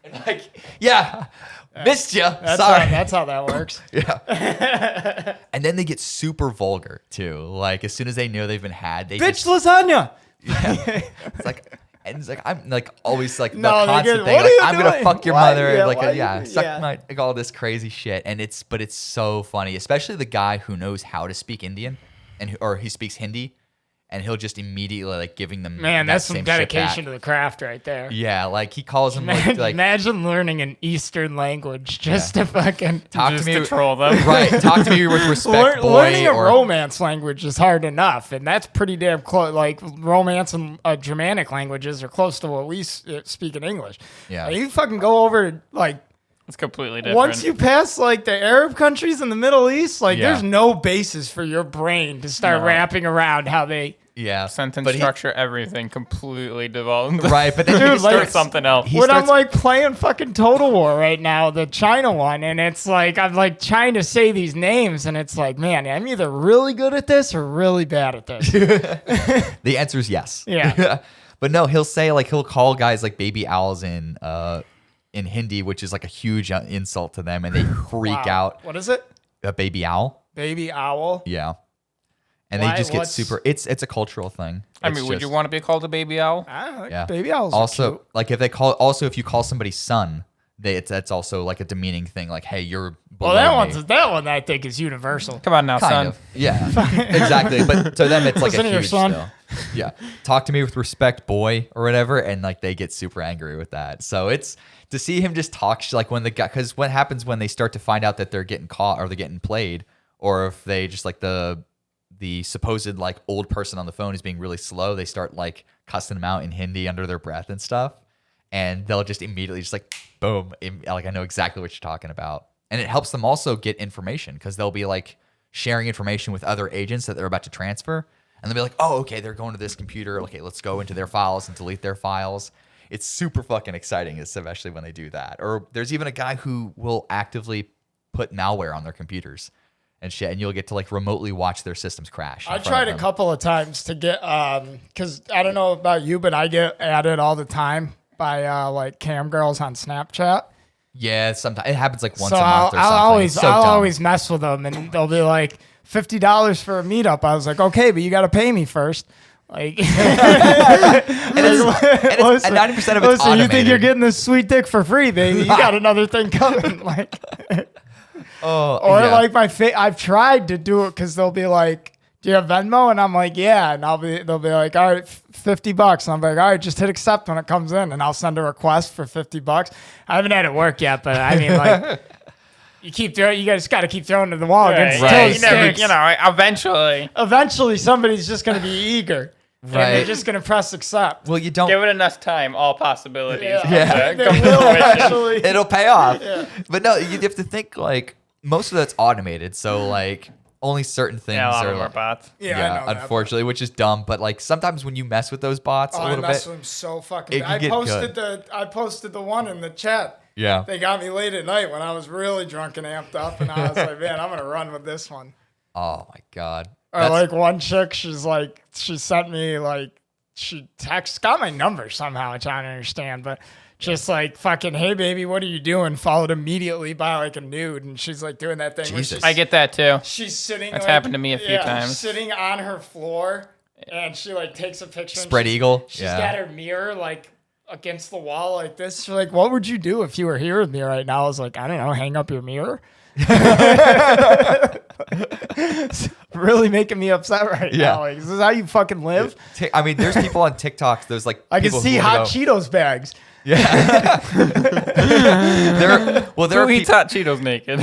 and like, yeah, missed you. Sorry. That's how that works. Yeah. And then they get super vulgar too. Like as soon as they know they've been had, they Bitch lasagna. it's like, and it's like I'm like always like the No, they constant get, thing. "What Like are you I'm gonna doing? fuck your Why- mother. yeah, Like why you- suck yeah. my like all this crazy shit. And it's so funny, especially the guy who knows how to speak Indian. or he speaks Hindi, and he'll just immediately like giving them. Man, that's some same shit dedication back. to the craft right there. Yeah, like he calls them like Imagine learning an Eastern language just to fucking talk Just to me to troll them. Right, talk to me with respect, boy. Learning a or, romance language is hard enough, and that's pretty damn close. Like romance and Germanic languages are close to what we speak in English. Yeah. Like, you fucking go over like It's completely different. once you pass like the Arab countries in the Middle East, like Yeah. there's no basis for your brain to start wrapping around how they. yeah, Sentence but he- structure, everything completely devolved. right, but then Dude, he like- starts something else. He When I'm starts- like playing fucking Total War right now, the China one, and it's like I'm like trying to say these names, and it's like, man, I'm either really good at this or really bad at this. The answer is yes. Yeah. But no, he'll say like he'll call guys like baby owls in Hindi, which is like a huge insult to them, and they freak Wow. out. What is it? A baby owl. Baby owl. Yeah. And Why? they just get What's- super. It's a cultural thing. I It's mean, would you just- want to be called a baby owl? Yeah. Baby owls. are Also, cute. like if you call somebody son, that's also like a demeaning thing. Like, hey, you're below Well, me. that one I think is universal. Come on now, Kind son. of. Yeah. Exactly. But to them, it's like Listen a to your huge son. deal. Yeah. Talk to me with respect, boy, or whatever, and like they get super angry with that. So it's to see him just talk like when the guy, because what happens when they start to find out that they're getting caught or they're getting played, or if they just like the supposed like old person on the phone is being really slow, they start like cussing them out in Hindi under their breath and stuff, and they'll just immediately just like boom, like I know exactly what you're talking about, and it helps them also get information because they'll be like sharing information with other agents that they're about to transfer, and they'll be like, oh, okay, they're going to this computer, okay, let's go into their files and delete their files. It's super fucking exciting, especially when they do that. Or there's even a guy who will actively put malware on their computers and shit, and you'll get to like remotely watch their systems crash. I tried a couple of times to get because I don't know about you, but I get added all the time by like cam girls on Snapchat. Yeah, sometimes it happens like once So a month or something. I'll It's so dumb. always mess with them, and they'll be like $50 for a meetup. I was like, okay, but you got to pay me first. Like, and 90% of it's listen, you think automated. you're getting this sweet dick for free, baby? You got another thing coming. Like, Oh, or yeah. like I've tried to do it because they'll be like, "Do you have Venmo?" And I'm like, "Yeah." And they'll be like, "All right, $50." And I'm like, "All right, just hit accept when it comes in," and I'll send a request for $50. I haven't had it work yet, but I mean, like, you guys got to keep throwing to the wall against Right. toes You never, sticks. you know, eventually. Eventually, somebody's just going to be eager. And they're Right. just going to press accept. Well, you don't. Give it enough time, all possibilities. Yeah. They will eventually. It'll pay off. But no, you have to think like most of that's automated. So like only certain things Yeah, a lot are of them are like, bots. Yeah, I know that, unfortunately, which is dumb. But like sometimes when you mess with those bots Oh, a I little mess bit, with them so fucking it bad. can get I posted the one in the chat. yeah. They got me late at night when I was really drunk and amped up, and I was like, man, I'm gonna run with this one. Oh my god. Or That's- like one chick, she sent me like, she got my number somehow, which I don't understand, but just like fucking, hey baby, what are you doing? Followed immediately by like a nude, and she's like doing that thing. where Jesus. I get that too. she's sitting. That's like, happened to me a few times. Sitting on her floor, and she like takes a picture. and Spread she's- eagle. She's Yeah. got her mirror like against the wall like this. She's like, what would you do if you were here with me right now? I was like, I don't know, hang up your mirror. It's really making me upset right Yeah. now. Like, is this how you fucking live? I mean, there's people on TikTok. There's like I can people see who hot go, Cheetos bags. there Who are eats hot Cheetos naked?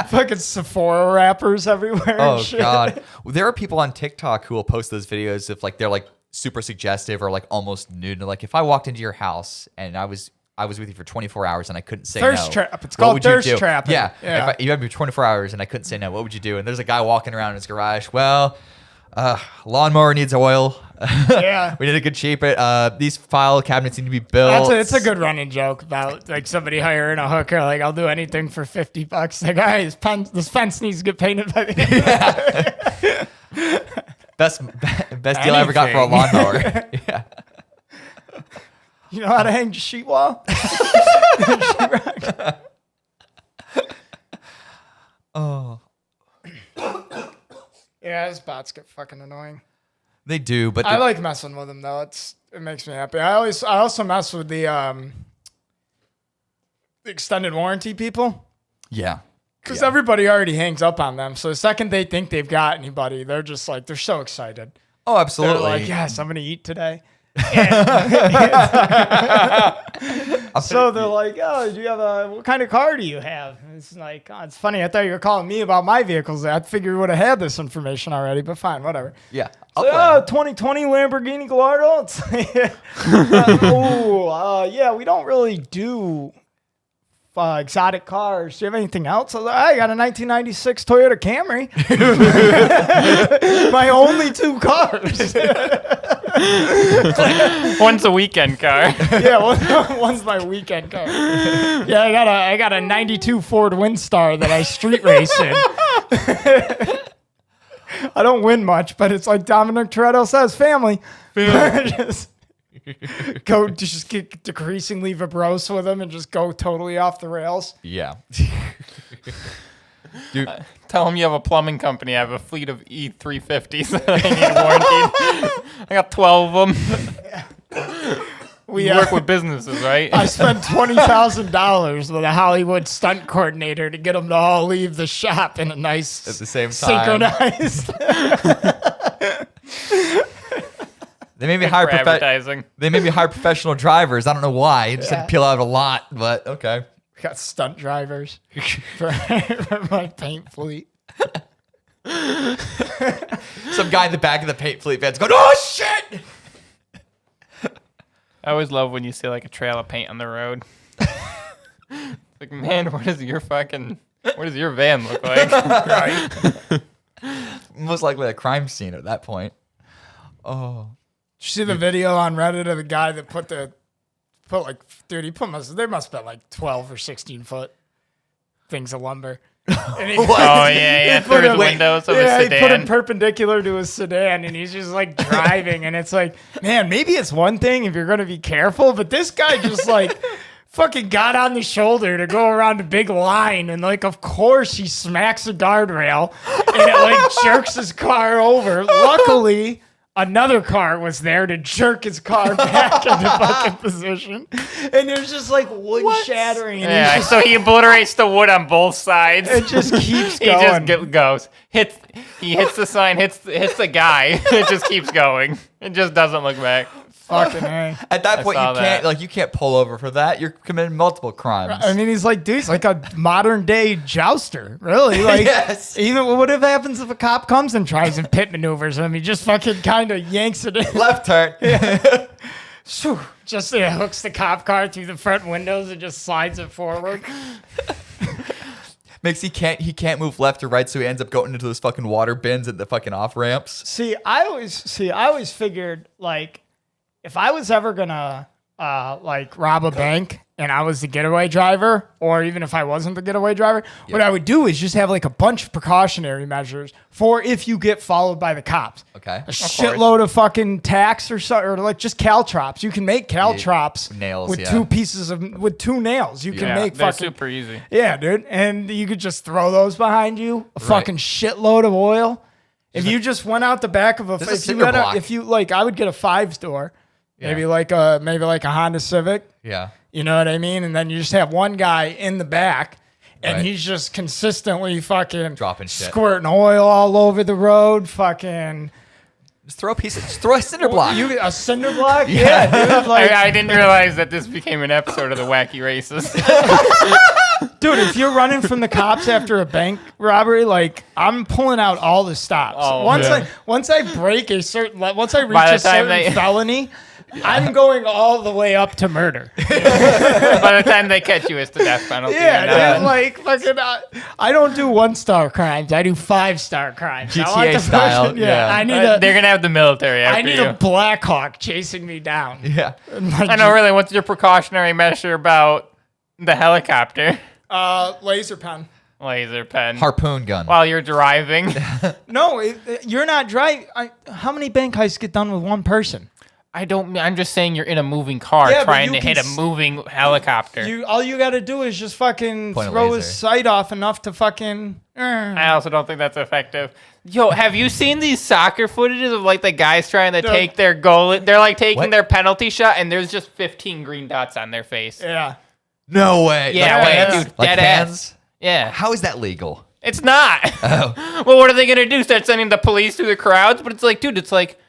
Fucking Sephora wrappers everywhere. Oh and shit. god, there are people on TikTok who will post those videos if like they're like super suggestive or like almost nude. Like if I walked into your house and I was with you for 24 hours and I couldn't say Thirst no. trap. It's what called would you thirst do? trapping. Yeah. Yeah. If you had me 24 hours and I couldn't say no, what would you do? And there's a guy walking around in his garage. Well, lawnmower needs oil. Yeah. We need to get cheap it. These file cabinets need to be built. It's a good running joke about like somebody hiring a hooker. Like, I'll do anything for $50. Like, all right, this fence needs to get painted by the end. best deal I ever got for a Anything. lawnmower. Yeah. You know how to hang sheet wall? Oh, Yeah, his bots get fucking annoying. they do, but I like messing with them though. It makes me happy. I also mess with the extended warranty people. yeah. Because everybody already hangs up on them. So the second they think they've got anybody, they're just like, they're so excited. Oh, absolutely. They're like, yes, I'm going to eat today. So they're like, oh, do you have what kind of car do you have? And it's like, oh, it's funny. I thought you were calling me about my vehicles. I figured you would have had this information already, but fine, whatever. Yeah. So, 2020 Lamborghini Gallardo. It's like, yeah, we don't really do exotic cars. Do you have anything else? I was like, I got a 1996 Toyota Camry. My only 2 cars. One's a weekend car. Yeah, one's my weekend car. Yeah, I got a 92 Ford Windstar that I street race in. I don't win much, but it's like Dominic Toretto says, family. just get decreasingly verbose with them and just go totally off the rails. Yeah. Dude, Tell them you have a plumbing company. I have a fleet of E350s that I need warranted. I got 12 of them. We work with businesses, right? I spent $20,000 with a Hollywood stunt coordinator to get them to all leave the shop in a nice, at the same time, synchronized. They made me For hire advertising. They made me hire professional drivers. I don't know why. It just had to peel out a lot, but okay. We got stunt drivers for my paint fleet. Some guy in the back of the paint fleet van's going, "Oh shit!" I always love when you see like a trail of paint on the road. Like, man, what does your van look like? Right. Most likely a crime scene at that point. Oh. Did you see the video on Reddit of the guy that there must have been like 12 or 16 foot things of lumber. And he, Through his windows of his sedan. he put him perpendicular to his sedan, and he's just like driving, and it's like, man, maybe it's one thing if you're going to be careful, but this guy just like fucking got on the shoulder to go around a big line, and like, of course he smacks a guardrail, and it like jerks his car over. Luckily, another car was there to jerk his car back into fucking position. And there's just like wood shattering. And Yeah, so he obliterates the wood on both sides. it just keeps He going. just goes. He hits the sign, hits the guy. It just keeps going. It just doesn't look back. Fucking A. At that point, saw that. you can't pull over for that. You're committing multiple crimes. I mean, he's like, dude, he's like a modern day jouster, really. Like, Yes. even what if happens if a cop comes and tries and pit maneuvers him? He just fucking kind of yanks it in. Left turn. Shoo. Just hooks the cop car through the front windows and just slides it forward. Makes he can't move left or right, so he ends up going into those fucking water bins at the fucking off ramps. I always figured, like, if I was ever gonna like rob a bank and I was the getaway driver, or even if I wasn't the getaway driver, what I would do is just have like a bunch of precautionary measures for if you get followed by the cops. Okay. A shitload of fucking tacks or like just caltrops. You can make caltrops nails, with yeah. with 2 nails. You can make they're fucking super easy. yeah, dude. And you could just throw those behind you. A fucking shitload of oil. If you just went out the back of There's a cinder block. I would get a 5-door. Maybe like a Honda Civic. Yeah. You know what I mean? And then you just have one guy in the back, and Right. he's just consistently fucking Dropping shit. squirting oil all over the road. Fucking Just throw a cinder block. a cinder block? Yeah, dude. Like, I didn't realize that this became an episode of the Wacky Races. dude, if you're running from the cops after a bank robbery, like, I'm pulling out all the stops. Oh, Once I break a certain, once I reach By the a time certain felony, I'm going all the way up to murder. By the time they catch you, it's the death penalty. Yeah, dude, like, fucking, I don't do 1-star crimes. I do 5-star crimes. I want GTA the style, fucking- yeah. I need They're gonna have the military after I need you. a Black Hawk chasing me down. Yeah. I know, really. What's your precautionary measure about the helicopter? Laser pen. Laser pen. Harpoon gun. While you're driving. No, you're not driving. How many bank heists get done with one person? I'm just saying you're in a moving car Yeah, but trying you to hit can a moving helicopter. All you got to do is just fucking Point a throw laser. his sight off enough to fucking. I also don't think that's effective. Yo, have you seen these soccer footages of like the guys trying to take their goal? They're like taking What? their penalty shot and there's just 15 green dots on their face. Yeah. No way. Yeah, Like wait, fans? dude, Like dead fans? ass. Yeah. How is that legal? It's not. Oh. Well, what are they going to do? Start sending the police through the crowds? But it's like, dude, it's like,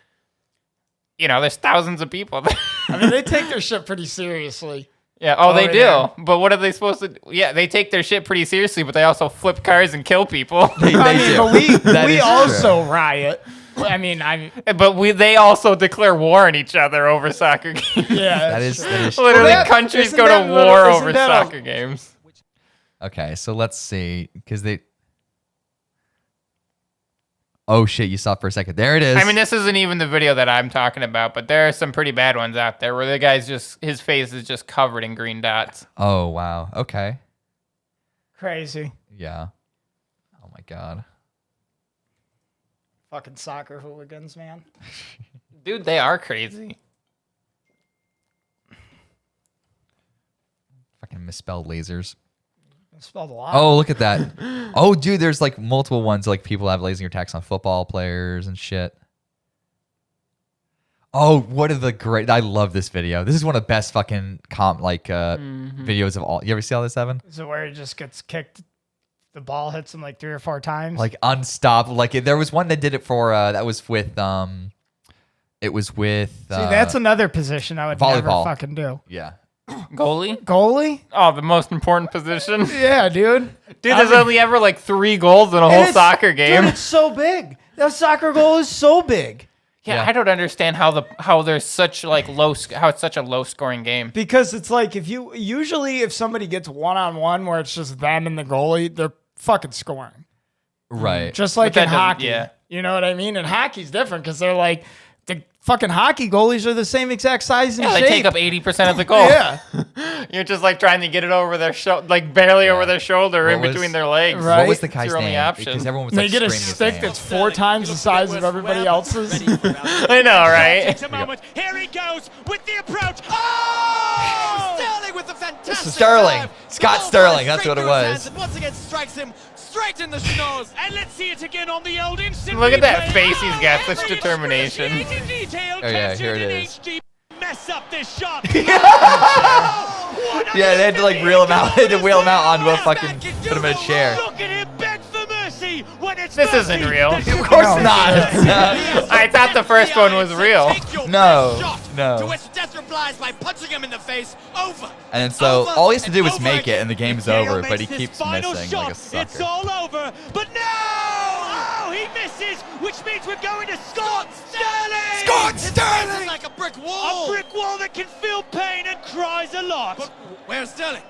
there's thousands of people there. I mean, they take their shit pretty seriously. Yeah. Oh, they do. Yeah. But what are they supposed to do? Yeah, they take their shit pretty seriously, but they also flip cars and kill people. They do. But we is also riot. I mean, They also declare war on each other over soccer games. yeah. That is Literally, Well, countries isn't go that to little- war isn't over that a- soccer games. Okay, so let's see. Because they... Oh, shit, you saw it for a second. There it is. I mean, this isn't even the video that I'm talking about, but there are some pretty bad ones out there where the guy's his face is just covered in green dots. Oh, wow. Okay. Crazy. Yeah. Oh, my God. Fucking soccer hooligans, man. Dude, they are crazy. Fucking misspelled lasers. I spelled a lot. Oh, look at that. Oh, dude, there's like multiple ones. Like people have laser attacks on football players and shit. Oh, what are the great... I love this video. This is one of the best fucking videos of all. You ever see all this, Evan? Is it where he just gets kicked? The ball hits him like 3 or 4 times. Like unstoppable. Like there was one that did it for that was with it was with See, that's another position I would never volleyball. fucking do. Yeah. Goalie? Goalie? Oh, the most important position. Yeah, dude. Dude, there's only ever like 3 goals in a whole soccer game. Dude, it's so big. That soccer goal is so big. Yeah, I don't understand how there's such like how it's such a low scoring game. Because it's like if somebody gets 1-on-1 where it's just them and the goalie, they're fucking scoring. Right. Just like But in that doesn't- hockey. yeah. You know what I mean? And hockey's different because they're like, the fucking hockey goalies are the same exact size and Yeah, shape. they take up 80% of the goal. Yeah. You're just like trying to get it over their like barely over their shoulder, What in was- between their legs. Right. What was the It's guy's your only name? option. Because everyone was And like they get a screaming his stick name. that's 4 times the size of everybody else's. I know, right? Takes a moment. Here he goes with the approach. Oh! Sterling with the fantastic Sterling. dive. Scott The ball Sterling, flies that's straight what it through his was. hands and once again strikes him straight in the schnoz. And let's see it again on the old instant. Look at that replay. face he's got, such Every determination. excruciating detail Oh, yeah, here it captured in is. HD. Mess up this shot. Yeah, they had to like reel him out. They had to wheel him out onto a fucking put him in a chair. Look at him beg for mercy when it's This isn't mercy. real. This Of is course no. not. I thought the first one was real. No, no. To which Death replies by punching him in the face. Over. And then so Over all he has to and do is over make it again. and the game's Gale over, makes but he his keeps final missing shot. like a sucker. It's all over, but no! Oh, he misses, which means we're going to Scott Sterling. Scott His face Sterling! is like a brick A wall. brick wall that can feel pain and cries a lot. But where's Sterling?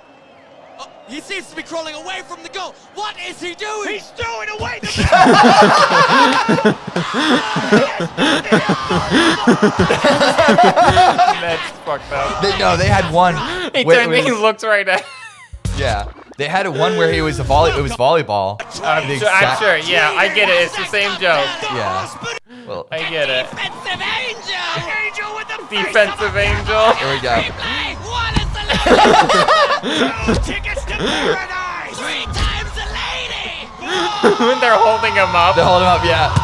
Oh, he seems to be crawling away from the goal. What is he doing? He's throwing away the That's fucked up. They had one. He where turned it and he was- looked right at. Yeah, they had one where it was volleyball. I'm The sure, exact- Yeah, I get it. It's the same joke. Yeah. Well, I get it. Defensive angel. angel with the Defensive angel. here we go. Hey, what is the lady? 2 tickets to paradise. 3 times the lady. When they're holding him up. They hold him up. Yeah.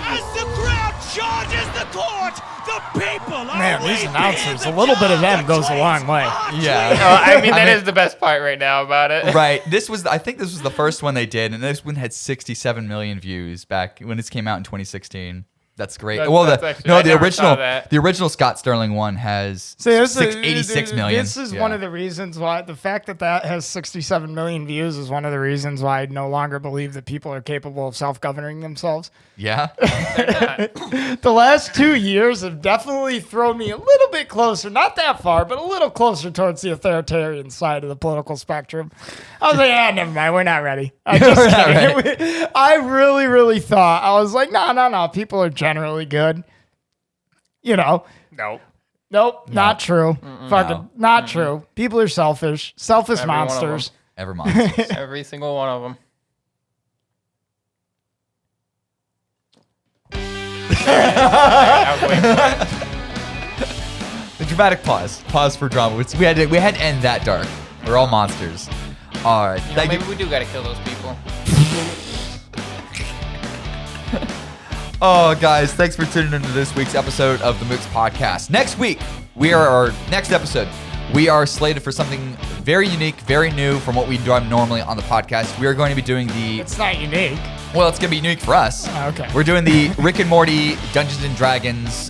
As the crowd charges the court, the people are Man, these waiting. announcers, a little bit of them goes a long way. Yeah. I mean, that I mean- is the best part right now about it. Right. I think this was the first one they did, and this one had 67 million views back when this came out in 2016. That's great. That's Well, actually- I never saw that. the original Scott Sterling one has See, this is- 86 million. This is Yeah. one of the reasons why the fact that has 67 million views is one of the reasons why I no longer believe that people are capable of self-governing themselves. Yeah. The last 2 years have definitely thrown me a little bit closer, not that far, but a little closer towards the authoritarian side of the political spectrum. I was like, never mind, we're not ready. I'm just We're not kidding. I really, really thought, I was like, no, people are generally good. You know, No. nope, not true. Fucking not true. People are selfish, selfish Every one of monsters. Ever monsters. Every single one of them. The dramatic pause. Pause for drama. We had to end that dark. We're all monsters. All right. You know, Thank you. maybe we do gotta kill those people. Oh, guys, thanks for tuning into this week's episode of the Mooks Podcast. Next week, our next episode, we are slated for something very unique, very new from what we do normally on the podcast. We are going to be doing It's not unique. well, it's going to be unique for us. Okay. We're doing the Rick and Morty Dungeons and Dragons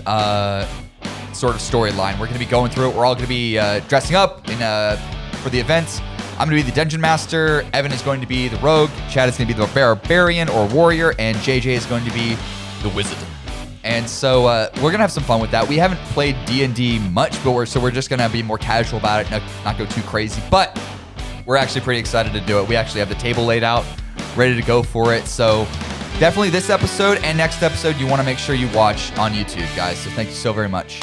sort of storyline. We're going to be going through it. We're all going to be dressing up for the events. I'm going to be the Dungeon Master. Evan is going to be the Rogue. Chad is going to be the Barbarian or Warrior. And JJ is going to be the Wizard. And so we're going to have some fun with that. We haven't played D&D much, but we're just going to be more casual about it, not go too crazy. But we're actually pretty excited to do it. We actually have the table laid out, ready to go for it. So definitely this episode and next episode you want to make sure you watch on YouTube, guys. So thank you so very much.